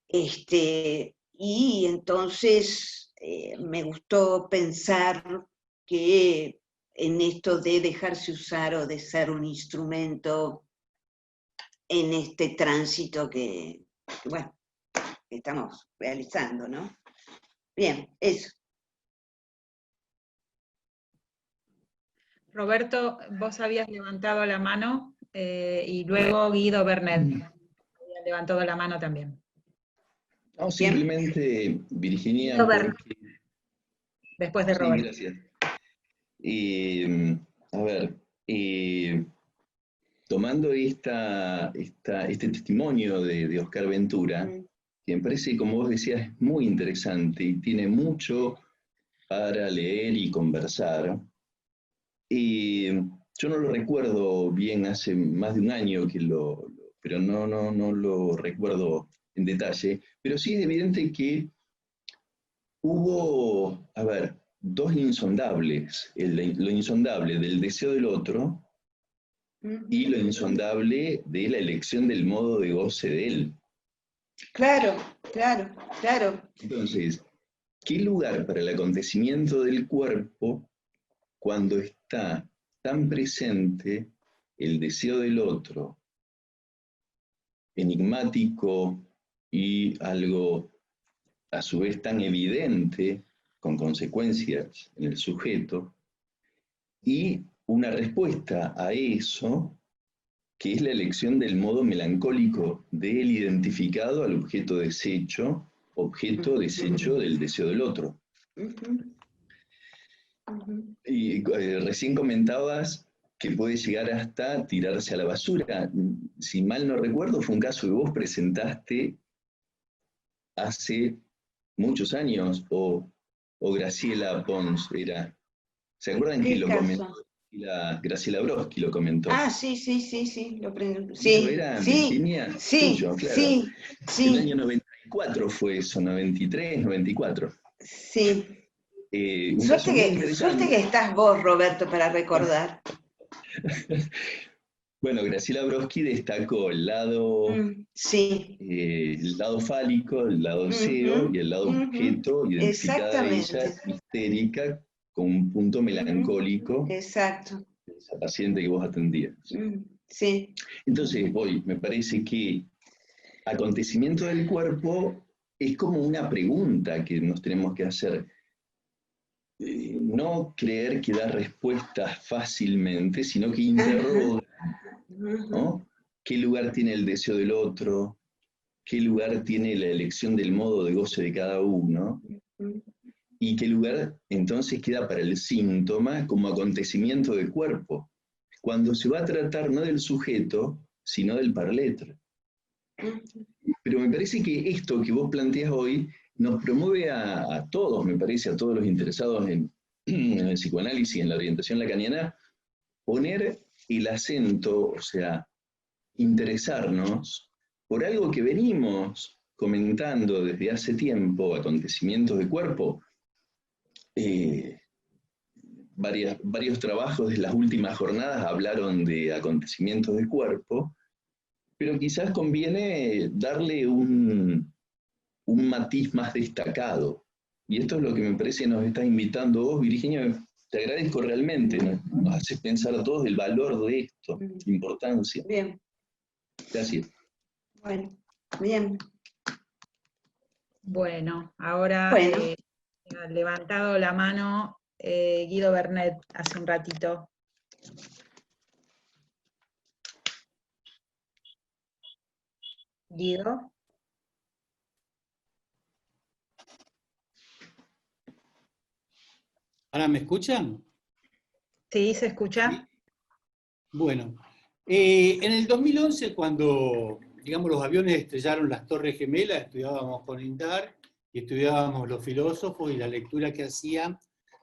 S3: Y entonces me gustó pensar que en esto de dejarse usar o de ser un instrumento en este tránsito que bueno, que estamos realizando, ¿no? Bien, eso.
S4: Roberto, vos habías levantado la mano y luego Guido Bernet había levantado la mano también.
S9: No, simplemente, Virginia,
S4: Guido Bernet.
S9: porque...
S4: Después de
S9: Sí,
S4: Roberto.
S9: gracias. A ver, tomando este testimonio de Oscar Ventura, que me parece, como vos decías, es muy interesante y tiene mucho para leer y conversar. Yo no lo recuerdo bien, hace más de un año que pero no lo recuerdo en detalle, pero sí es evidente que hubo, a ver, dos insondables, lo insondable del deseo del otro y lo insondable de la elección del modo de goce de él.
S3: Claro, claro, claro.
S9: Entonces, ¿qué lugar para el acontecimiento del cuerpo cuando está tan presente el deseo del otro, enigmático y algo a su vez tan evidente, con consecuencias en el sujeto, y una respuesta a eso, que es la elección del modo melancólico de él identificado al objeto desecho del deseo del otro? Y recién comentabas que puede llegar hasta tirarse a la basura. Si mal no recuerdo, fue un caso que vos presentaste hace muchos años, o Graciela Pons era. ¿Se acuerdan que lo comentó? Graciela Broski lo comentó.
S3: Ah, sí, lo
S9: Sí, ¿eso era, Virginia? Tuyo, claro.
S3: Sí.
S9: El año 94 fue eso, 93, 94.
S3: Sí. Suerte que estás vos, Roberto, para recordar.
S9: Bueno, Graciela Broski destacó el lado, el lado fálico, el lado deseo y el lado objeto, identificada ella, histérica, con un punto melancólico.
S3: Exacto.
S9: Esa paciente que vos atendías.
S3: Sí.
S9: Entonces, me parece que acontecimiento del cuerpo es como una pregunta que nos tenemos que hacer. No creer que da respuestas fácilmente, sino que interroga, ¿no? ¿Qué lugar tiene el deseo del otro? ¿Qué lugar tiene la elección del modo de goce de cada uno? ¿Y qué lugar entonces queda para el síntoma como acontecimiento del cuerpo? Cuando se va a tratar no del sujeto, sino del parletre. Pero me parece que esto que vos planteás hoy nos promueve a todos, me parece, a todos los interesados en el psicoanálisis, en la orientación lacaniana, poner el acento, o sea, interesarnos por algo que venimos comentando desde hace tiempo, acontecimientos de cuerpo. Varios trabajos de las últimas jornadas hablaron de acontecimientos de cuerpo, pero quizás conviene darle un matiz más destacado. Y esto es lo que me parece que nos estás invitando vos, Virginia. Te agradezco realmente, nos haces pensar a todos el valor de esto, la importancia.
S3: Bien.
S9: Gracias.
S3: Bueno, bien.
S4: Bueno, ahora ha levantado la mano Guido Bernet hace un ratito. Guido.
S11: ¿Ahora me escuchan?
S4: Sí, se escucha.
S11: ¿Sí? Bueno, en el 2011, cuando, digamos, los aviones estrellaron las Torres Gemelas, estudiábamos con Indar y estudiábamos los filósofos y la lectura que hacían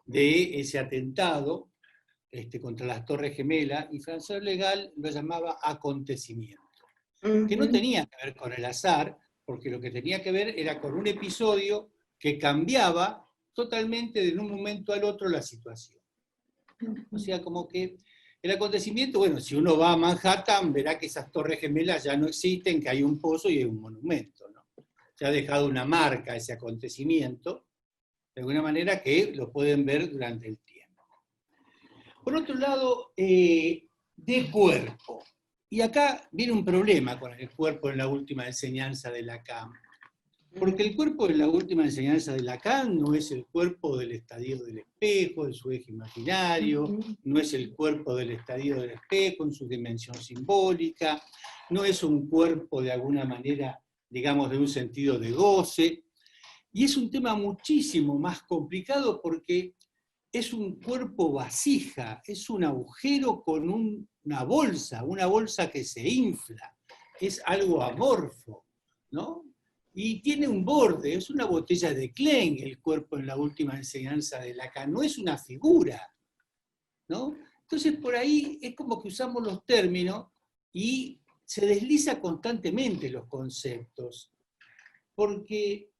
S11: de ese atentado contra las Torres Gemelas, y François Legal lo llamaba acontecimiento, que no tenía que ver con el azar, porque lo que tenía que ver era con un episodio que cambiaba totalmente de un momento al otro la situación. O sea, como que el acontecimiento, bueno, si uno va a Manhattan, verá que esas Torres Gemelas ya no existen, que hay un pozo y hay un monumento, ¿no? Se ha dejado una marca ese acontecimiento, de alguna manera que lo pueden ver durante el tiempo. Por otro lado, de cuerpo. Y acá viene un problema con el cuerpo en la última enseñanza de Lacan. Porque el cuerpo en la última enseñanza de Lacan no es el cuerpo del estadio del espejo, en su eje imaginario, no es el cuerpo del estadio del espejo en su dimensión simbólica, no es un cuerpo de alguna manera, digamos, de un sentido de goce. Y es un tema muchísimo más complicado porque es un cuerpo vasija, es un agujero con una bolsa que se infla, es algo amorfo, ¿no? Y tiene un borde, es una botella de Klein el cuerpo en la última enseñanza de Lacan, no es una figura, ¿no? Entonces por ahí es como que usamos los términos y se desliza constantemente los conceptos, porque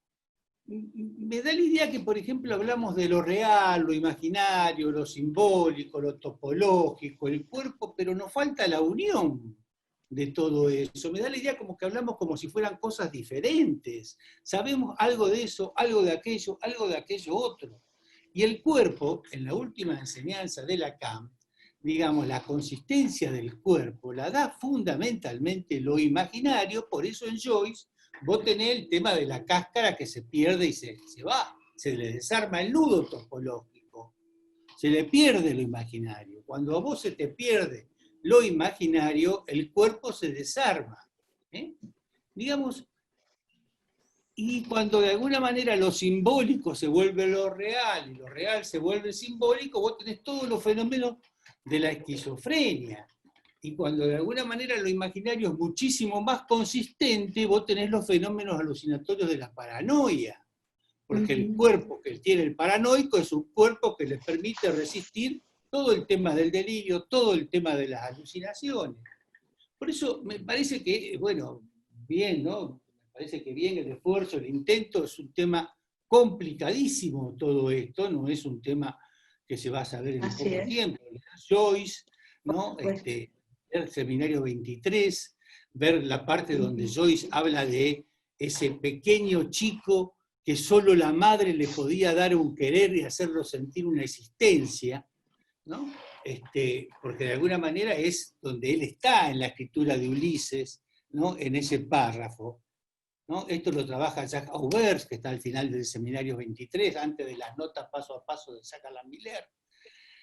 S11: me da la idea que, por ejemplo, hablamos de lo real, lo imaginario, lo simbólico, lo topológico, el cuerpo, pero nos falta la unión de todo eso. Me da la idea como que hablamos como si fueran cosas diferentes. Sabemos algo de eso, algo de aquello otro. Y el cuerpo, en la última enseñanza de Lacan, digamos, la consistencia del cuerpo la da fundamentalmente lo imaginario, por eso en Joyce vos tenés el tema de la cáscara que se pierde y se va, se le desarma el nudo topológico, se le pierde lo imaginario. Cuando a vos se te pierde lo imaginario, el cuerpo se desarma. Digamos, y cuando de alguna manera lo simbólico se vuelve lo real y lo real se vuelve simbólico, vos tenés todos los fenómenos de la esquizofrenia. Y cuando de alguna manera lo imaginario es muchísimo más consistente, vos tenés los fenómenos alucinatorios de la paranoia. Porque el cuerpo que tiene el paranoico es un cuerpo que le permite resistir todo el tema del delirio, todo el tema de las alucinaciones. Por eso me parece que, bueno, bien, ¿no? Me parece que bien el esfuerzo, el intento, es un tema complicadísimo todo esto, no es un tema que se va a saber en poco tiempo. Joyce, ¿no? El seminario 23, ver la parte donde Joyce habla de ese pequeño chico que solo la madre le podía dar un querer y hacerlo sentir una existencia, ¿no? Porque de alguna manera es donde él está en la escritura de Ulises, ¿no? En ese párrafo, ¿no? Esto lo trabaja Jacques Aubert, que está al final del seminario 23, antes de las notas paso a paso de Jacques Alain Miller.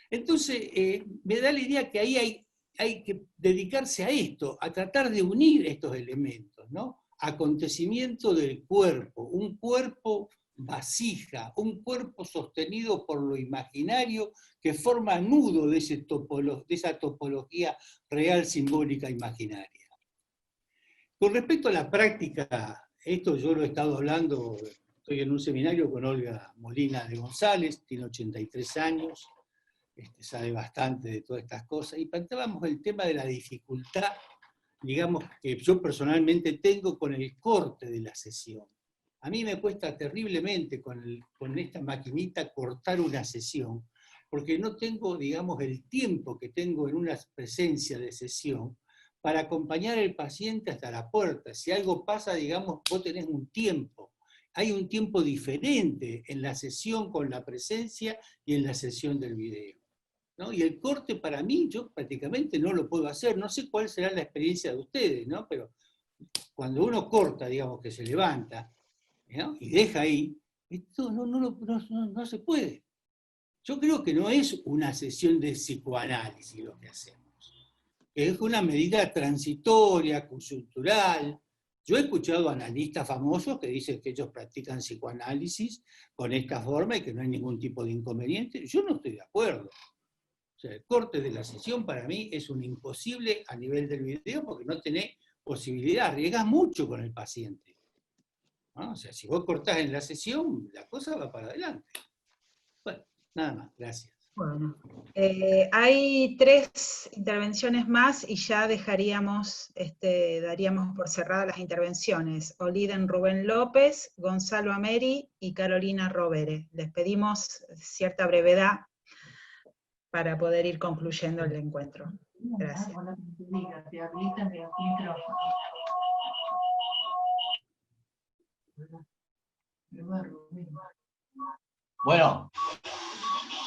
S11: Entonces, me da la idea que ahí hay que dedicarse a esto, a tratar de unir estos elementos, ¿no? Acontecimiento del cuerpo, un cuerpo vasija, un cuerpo sostenido por lo imaginario que forma nudo de esa topología real, simbólica, imaginaria. Con respecto a la práctica, esto yo lo he estado hablando, estoy en un seminario con Olga Molina de González, tiene 83 años, sabe bastante de todas estas cosas, y planteábamos el tema de la dificultad, digamos, que yo personalmente tengo con el corte de la sesión. A mí me cuesta terriblemente con esta maquinita cortar una sesión, porque no tengo, digamos, el tiempo que tengo en una presencia de sesión para acompañar al paciente hasta la puerta. Si algo pasa, digamos, vos tenés un tiempo. Hay un tiempo diferente en la sesión con la presencia y en la sesión del video, ¿no? Y el corte para mí, yo prácticamente no lo puedo hacer. No sé cuál será la experiencia de ustedes, ¿no? Pero cuando uno corta, digamos, que se levanta, ¿no? Y deja ahí, esto no se puede. Yo creo que no es una sesión de psicoanálisis lo que hacemos. Es una medida transitoria, coyuntural. Yo he escuchado analistas famosos que dicen que ellos practican psicoanálisis con esta forma y que no hay ningún tipo de inconveniente. Yo no estoy de acuerdo. O sea, el corte de la sesión para mí es un imposible a nivel del video porque no tenés posibilidad, arriesgás mucho con el paciente, ¿no? O sea, si vos cortás en la sesión, la cosa va para adelante. Bueno, nada más, gracias.
S4: Bueno, hay 3 intervenciones más y ya daríamos por cerradas las intervenciones. Oliden Rubén López, Gonzalo Ameri y Carolina Rovere. Les pedimos cierta brevedad para poder ir concluyendo el encuentro. Gracias.
S12: Bueno,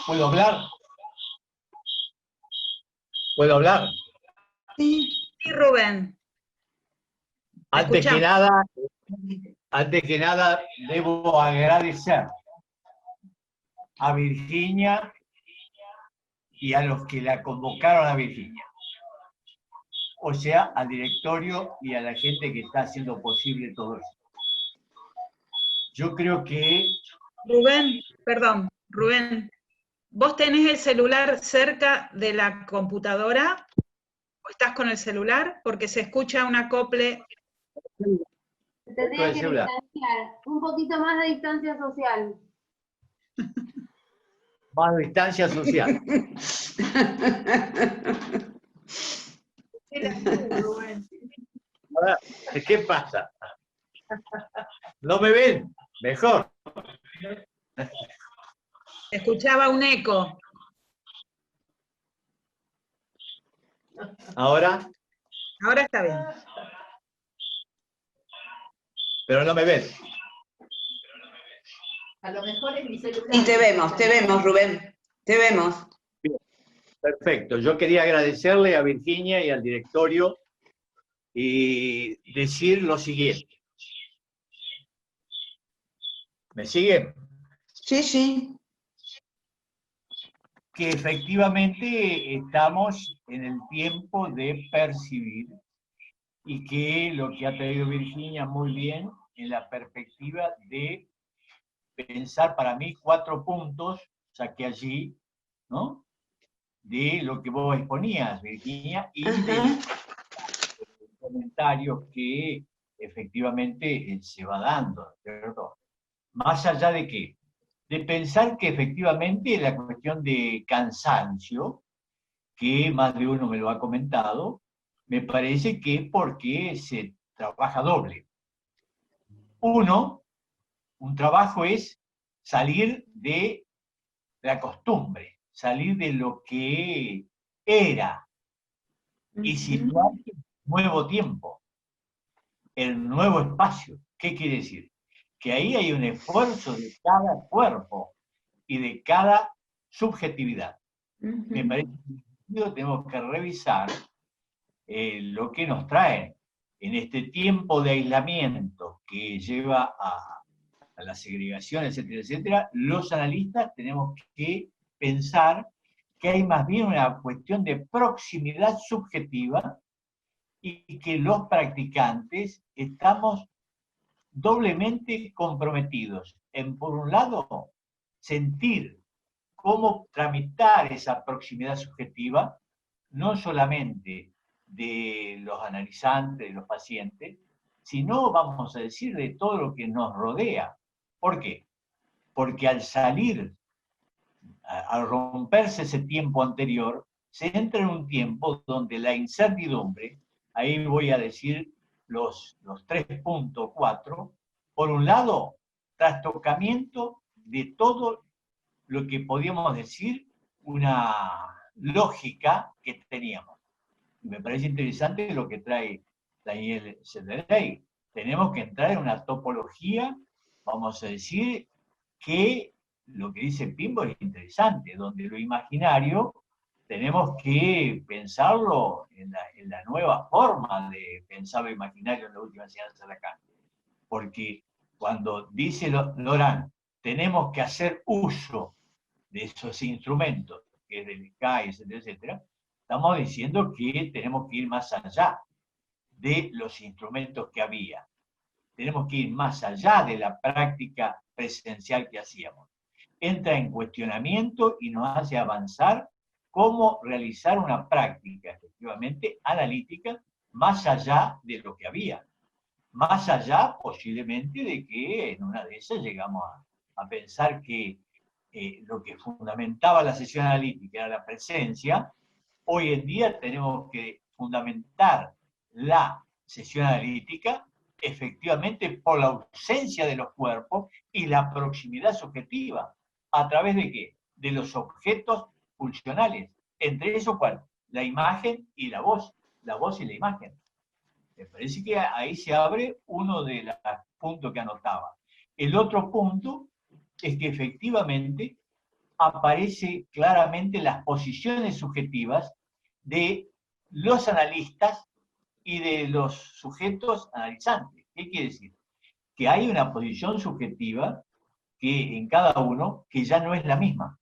S12: ¿puedo hablar? ¿Puedo hablar?
S3: Sí.
S4: Sí, Rubén.
S12: Antes que nada, debo agradecer a Virginia y a los que la convocaron a Virginia. O sea, al directorio y a la gente que está haciendo posible todo esto. Yo creo que...
S4: Rubén, perdón, Rubén, ¿vos tenés el celular cerca de la computadora? ¿O estás con el celular? Porque se escucha un acople.
S13: Tendría que distanciar, un poquito más de distancia social.
S12: Más distancia social. Ahora, ¿qué pasa? ¿No me ven? Mejor.
S4: Escuchaba un eco.
S12: ¿Ahora?
S4: Ahora está bien.
S12: Pero no me ven.
S13: A lo mejor es mi celular.
S3: Y te vemos, Rubén. Te vemos.
S12: Bien, perfecto. Yo quería agradecerle a Virginia y al directorio y decir lo siguiente. ¿Me siguen?
S3: Sí, sí.
S12: Que efectivamente estamos en el tiempo de percibir y que lo que ha traído Virginia muy bien en la perspectiva de pensar para mí 4 puntos, saqué allí, ¿no? De lo que vos exponías, Virginia, y de los comentarios que efectivamente se va dando, ¿cierto? Más allá de qué, de pensar que efectivamente la cuestión de cansancio, que más de uno me lo ha comentado, me parece que es porque se trabaja doble. Uno, un trabajo es salir de la costumbre, salir de lo que era y situar el nuevo tiempo, el nuevo espacio. ¿Qué quiere decir? Que ahí hay un esfuerzo de cada cuerpo y de cada subjetividad. Me parece que tenemos que revisar lo que nos trae en este tiempo de aislamiento que lleva a la segregación, etcétera, etcétera. Los analistas tenemos que pensar que hay más bien una cuestión de proximidad subjetiva y que los practicantes estamos doblemente comprometidos en, por un lado, sentir cómo tramitar esa proximidad subjetiva, no solamente de los analizantes, de los pacientes, sino, vamos a decir, de todo lo que nos rodea. ¿Por qué? Porque al salir, al romperse ese tiempo anterior, se entra en un tiempo donde la incertidumbre, ahí voy a decir los 3.4, por un lado, trastocamiento de todo lo que podíamos decir una lógica que teníamos. Me parece interesante lo que trae Daniel Sederley. Tenemos que entrar en una topología, vamos a decir, que lo que dice Pimbo es interesante, donde lo imaginario tenemos que pensarlo en la nueva forma de pensar lo imaginario en la última enseñanza de Lacan. Porque cuando dice Laurent, tenemos que hacer uso de esos instrumentos, que es del CAI, etcétera, etcétera, estamos diciendo que tenemos que ir más allá de los instrumentos que había. Tenemos que ir más allá de la práctica presencial que hacíamos. Entra en cuestionamiento y nos hace avanzar cómo realizar una práctica efectivamente analítica más allá de lo que había. Más allá posiblemente de que en una de esas llegamos a pensar que lo que fundamentaba la sesión analítica era la presencia. Hoy en día tenemos que fundamentar la sesión analítica efectivamente por la ausencia de los cuerpos y la proximidad subjetiva. ¿A través de qué? De los objetos funcionales. Entre esos, ¿cuál? La imagen y la voz y la imagen. Me parece que ahí se abre uno de los puntos que anotaba. El otro punto es que efectivamente aparece claramente las posiciones subjetivas de los analistas y de los sujetos analizantes. ¿Qué quiere decir? Que hay una posición subjetiva que en cada uno que ya no es la misma.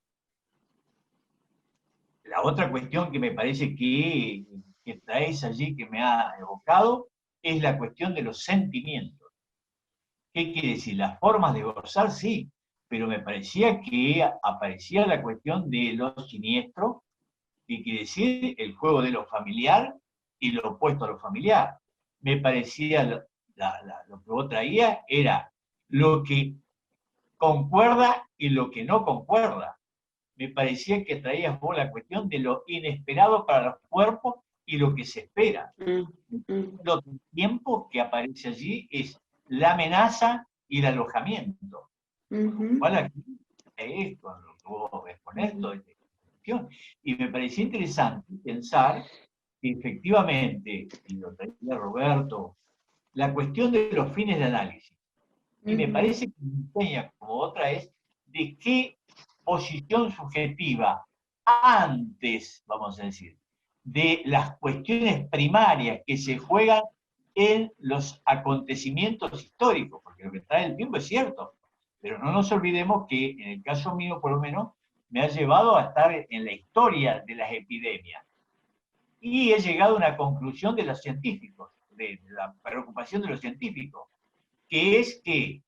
S12: La otra cuestión que me parece que traes allí, que me ha evocado, es la cuestión de los sentimientos. ¿Qué quiere decir? Las formas de gozar, sí, pero me parecía que aparecía la cuestión de lo siniestro, que quiere decir el juego de lo familiar y lo opuesto a lo familiar. Me parecía, lo que vos traías era lo que concuerda y lo que no concuerda. Me parecía que traías vos la cuestión de lo inesperado para los cuerpos y lo que se espera. Lo tiempo que aparece allí es la amenaza y el alojamiento. ¿Cuál aquí es con lo que vos exponés toda esta cuestión? Y me parecía interesante pensar que efectivamente, y lo traía Roberto, la cuestión de los fines de análisis. Y me parece que me enseña, como otra es, de qué posición subjetiva antes, vamos a decir, de las cuestiones primarias que se juegan en los acontecimientos históricos, porque lo que trae el tiempo es cierto, pero no nos olvidemos que en el caso mío, por lo menos, me ha llevado a estar en la historia de las epidemias. Y he llegado a una conclusión de los científicos, de la preocupación de los científicos, que es que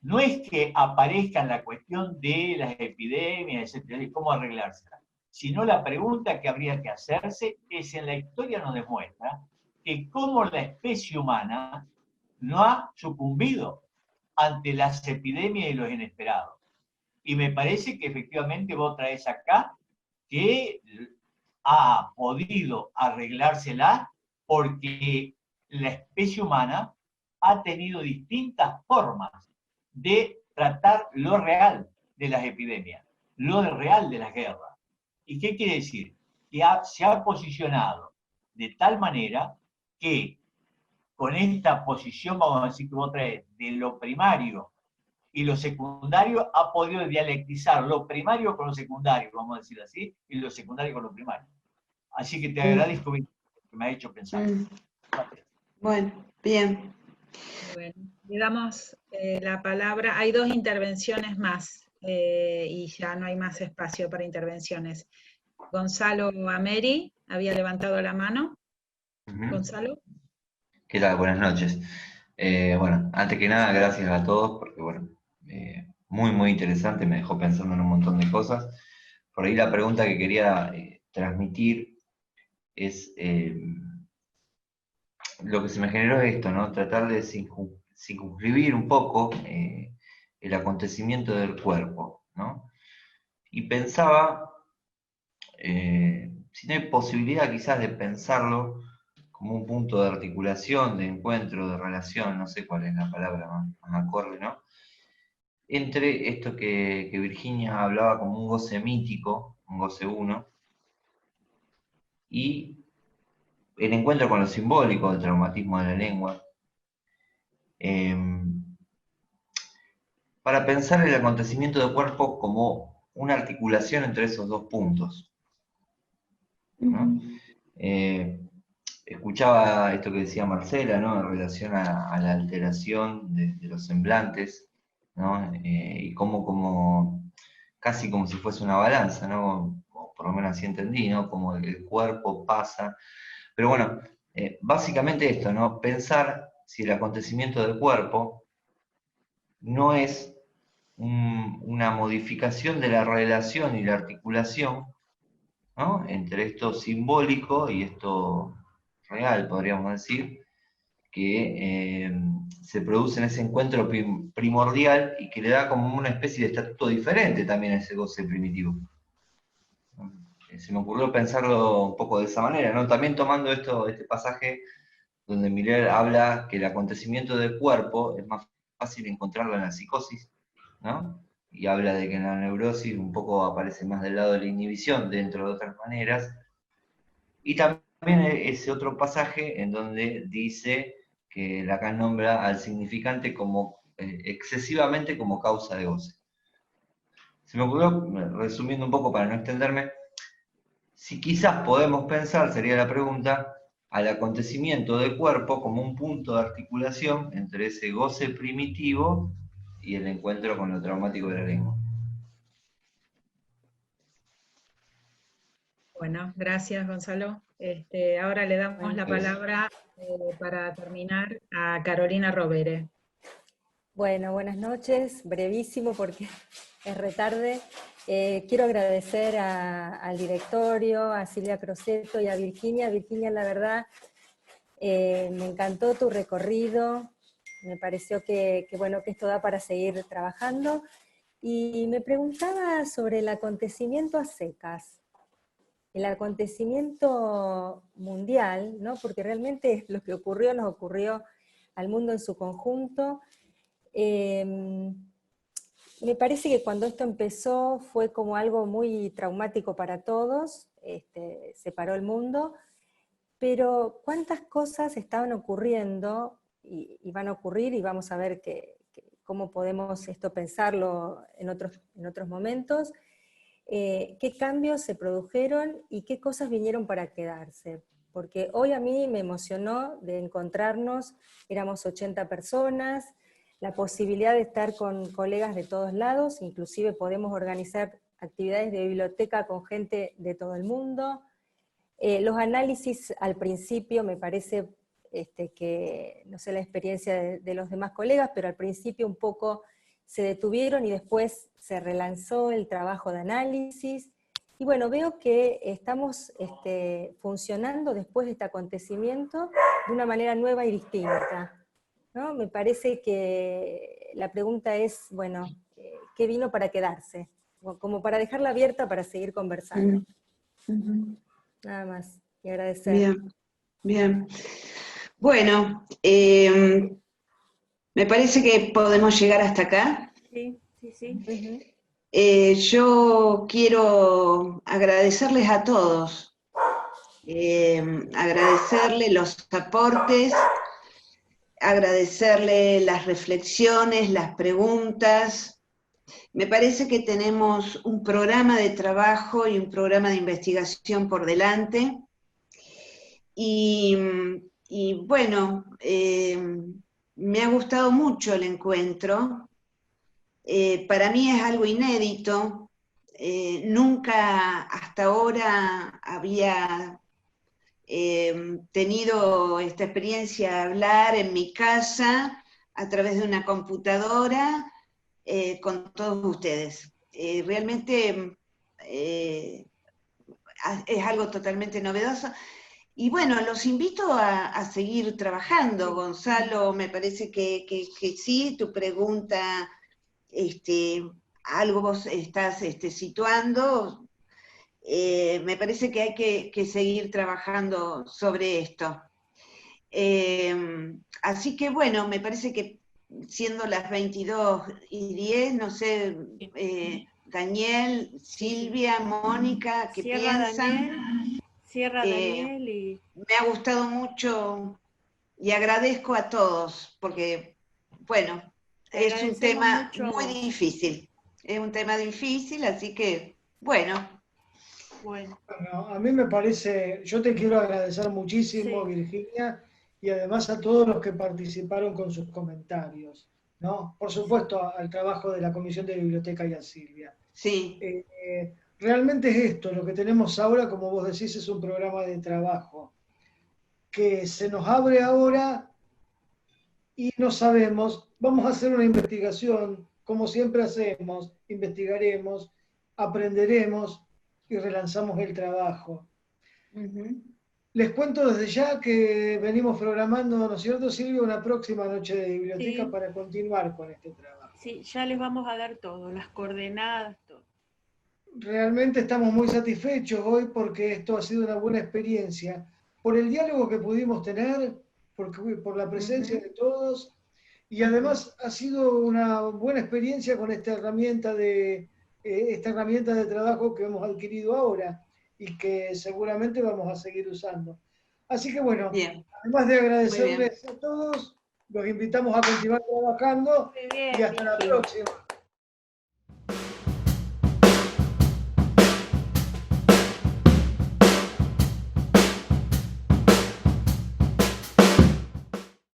S12: no es que aparezca la cuestión de las epidemias, etcétera, y cómo arreglárselas, sino la pregunta que habría que hacerse es, en la historia nos demuestra que cómo la especie humana no ha sucumbido ante las epidemias y los inesperados. Y me parece que efectivamente vos traes acá que ha podido arreglársela porque la especie humana ha tenido distintas formas de tratar lo real de las epidemias, lo real de las guerras. ¿Y qué quiere decir? Que se ha posicionado de tal manera que con esta posición, vamos a decir que vos traes, de lo primario y lo secundario, ha podido dialectizar lo primario con lo secundario, vamos a decir así, y lo secundario con lo primario. Así que te agradezco que me ha hecho pensar.
S3: Bueno, bien.
S4: Bueno, le damos la palabra. Hay 2 intervenciones más y ya no hay más espacio para intervenciones. Gonzalo Ameri había levantado la mano. Gonzalo.
S14: ¿Qué tal? Buenas noches. Bueno, antes que nada, gracias a todos, porque bueno, muy interesante, me dejó pensando en un montón de cosas. Por ahí la pregunta que quería transmitir es, lo que se me generó es esto, ¿no? Tratar de circunscribir un poco el acontecimiento del cuerpo, ¿no? Y pensaba, si no hay posibilidad quizás de pensarlo como un punto de articulación, de encuentro, de relación, no sé cuál es la palabra más acorde, ¿no? Entre esto que Virginia hablaba como un goce mítico, un goce uno, y el encuentro con lo simbólico, el traumatismo de la lengua, para pensar el acontecimiento del cuerpo como una articulación entre esos dos puntos, ¿no? Escuchaba esto que decía Marcela, ¿no? En relación a la alteración de los semblantes, ¿no? Y como casi como si fuese una balanza, ¿no? O por lo menos así entendí, ¿no? Como el cuerpo pasa. Pero bueno, básicamente esto, ¿no? Pensar si el acontecimiento del cuerpo no es una modificación de la relación y la articulación, ¿no? Entre esto simbólico y esto real, podríamos decir, que se produce en ese encuentro primordial y que le da como una especie de estatuto diferente también a ese goce primitivo. Se me ocurrió pensarlo un poco de esa manera, ¿no? También tomando este pasaje donde Miller habla que el acontecimiento del cuerpo es más fácil encontrarlo en la psicosis, ¿no? Y habla de que en la neurosis un poco aparece más del lado de la inhibición, dentro de otras maneras. Y también ese otro pasaje en donde dice que Lacan nombra al significante como excesivamente como causa de goce. Se me ocurrió, resumiendo un poco para no extenderme, si quizás podemos pensar, sería la pregunta, al acontecimiento del cuerpo como un punto de articulación entre ese goce primitivo y el encuentro con lo traumático de la lengua.
S4: Bueno, gracias Gonzalo. Ahora le damos la palabra para terminar a Carolina Rovere.
S15: Bueno, buenas noches, brevísimo porque es retarde. Quiero agradecer al directorio, a Silvia Crosetto y a Virginia. Virginia, la verdad, me encantó tu recorrido, me pareció que esto da para seguir trabajando. Y me preguntaba sobre el acontecimiento a secas. El acontecimiento mundial, ¿no? Porque realmente lo que ocurrió nos ocurrió al mundo en su conjunto. Me parece que cuando esto empezó fue como algo muy traumático para todos, se paró el mundo, pero cuántas cosas estaban ocurriendo y van a ocurrir, y vamos a ver cómo podemos pensarlo en otros momentos. Qué cambios se produjeron y qué cosas vinieron para quedarse. Porque hoy a mí me emocionó de encontrarnos, éramos 80 personas, la posibilidad de estar con colegas de todos lados, inclusive podemos organizar actividades de biblioteca con gente de todo el mundo. Los análisis al principio me parece que, no sé la experiencia de los demás colegas, pero al principio un poco se detuvieron y después se relanzó el trabajo de análisis. Y bueno, veo que estamos funcionando después de este acontecimiento de una manera nueva y distinta, ¿no? Me parece que la pregunta es, bueno, ¿qué vino para quedarse? Como para dejarla abierta para seguir conversando. Nada más, y agradecer.
S3: Bien, bien. Bueno, me parece que podemos llegar hasta acá.
S2: Sí, sí, sí.
S3: Yo quiero agradecerles a todos, agradecerles los aportes, agradecerles las reflexiones, las preguntas. Me parece que tenemos un programa de trabajo y un programa de investigación por delante. Y bueno, me ha gustado mucho el encuentro. Para mí es algo inédito. Nunca hasta ahora había tenido esta experiencia de hablar en mi casa a través de una computadora con todos ustedes. Realmente es algo totalmente novedoso. Y bueno, los invito a seguir trabajando. Gonzalo, me parece que sí, tu pregunta, algo vos estás situando. Me parece que hay que seguir trabajando sobre esto. Así que bueno, me parece que siendo las 22:10, no sé, Daniel, Silvia, Mónica, ¿qué piensan?
S2: Cierra Daniel y...
S3: Me ha gustado mucho y agradezco a todos, porque, bueno, es un tema muy difícil. Es un tema difícil, así que, bueno.
S2: Bueno,
S1: a mí me parece, yo te quiero agradecer muchísimo, Virginia, y además a todos los que participaron con sus comentarios, ¿no? Por supuesto, al trabajo de la Comisión de Biblioteca y a Silvia.
S3: Sí.
S1: Realmente es esto, lo que tenemos ahora, como vos decís, es un programa de trabajo que se nos abre ahora y no sabemos, vamos a hacer una investigación, como siempre hacemos, investigaremos, aprenderemos y relanzamos el trabajo. Les cuento desde ya que venimos programando, ¿no es cierto, Silvia?, una próxima noche de biblioteca para continuar con este trabajo.
S2: Sí, ya les vamos a dar todo, las coordenadas, todo.
S1: Realmente estamos muy satisfechos hoy porque esto ha sido una buena experiencia, por el diálogo que pudimos tener, por la presencia de todos, y además ha sido una buena experiencia con esta herramienta de trabajo que hemos adquirido ahora y que seguramente vamos a seguir usando. Así que bueno, además de agradecerles a todos, los invitamos a continuar trabajando y hasta la próxima.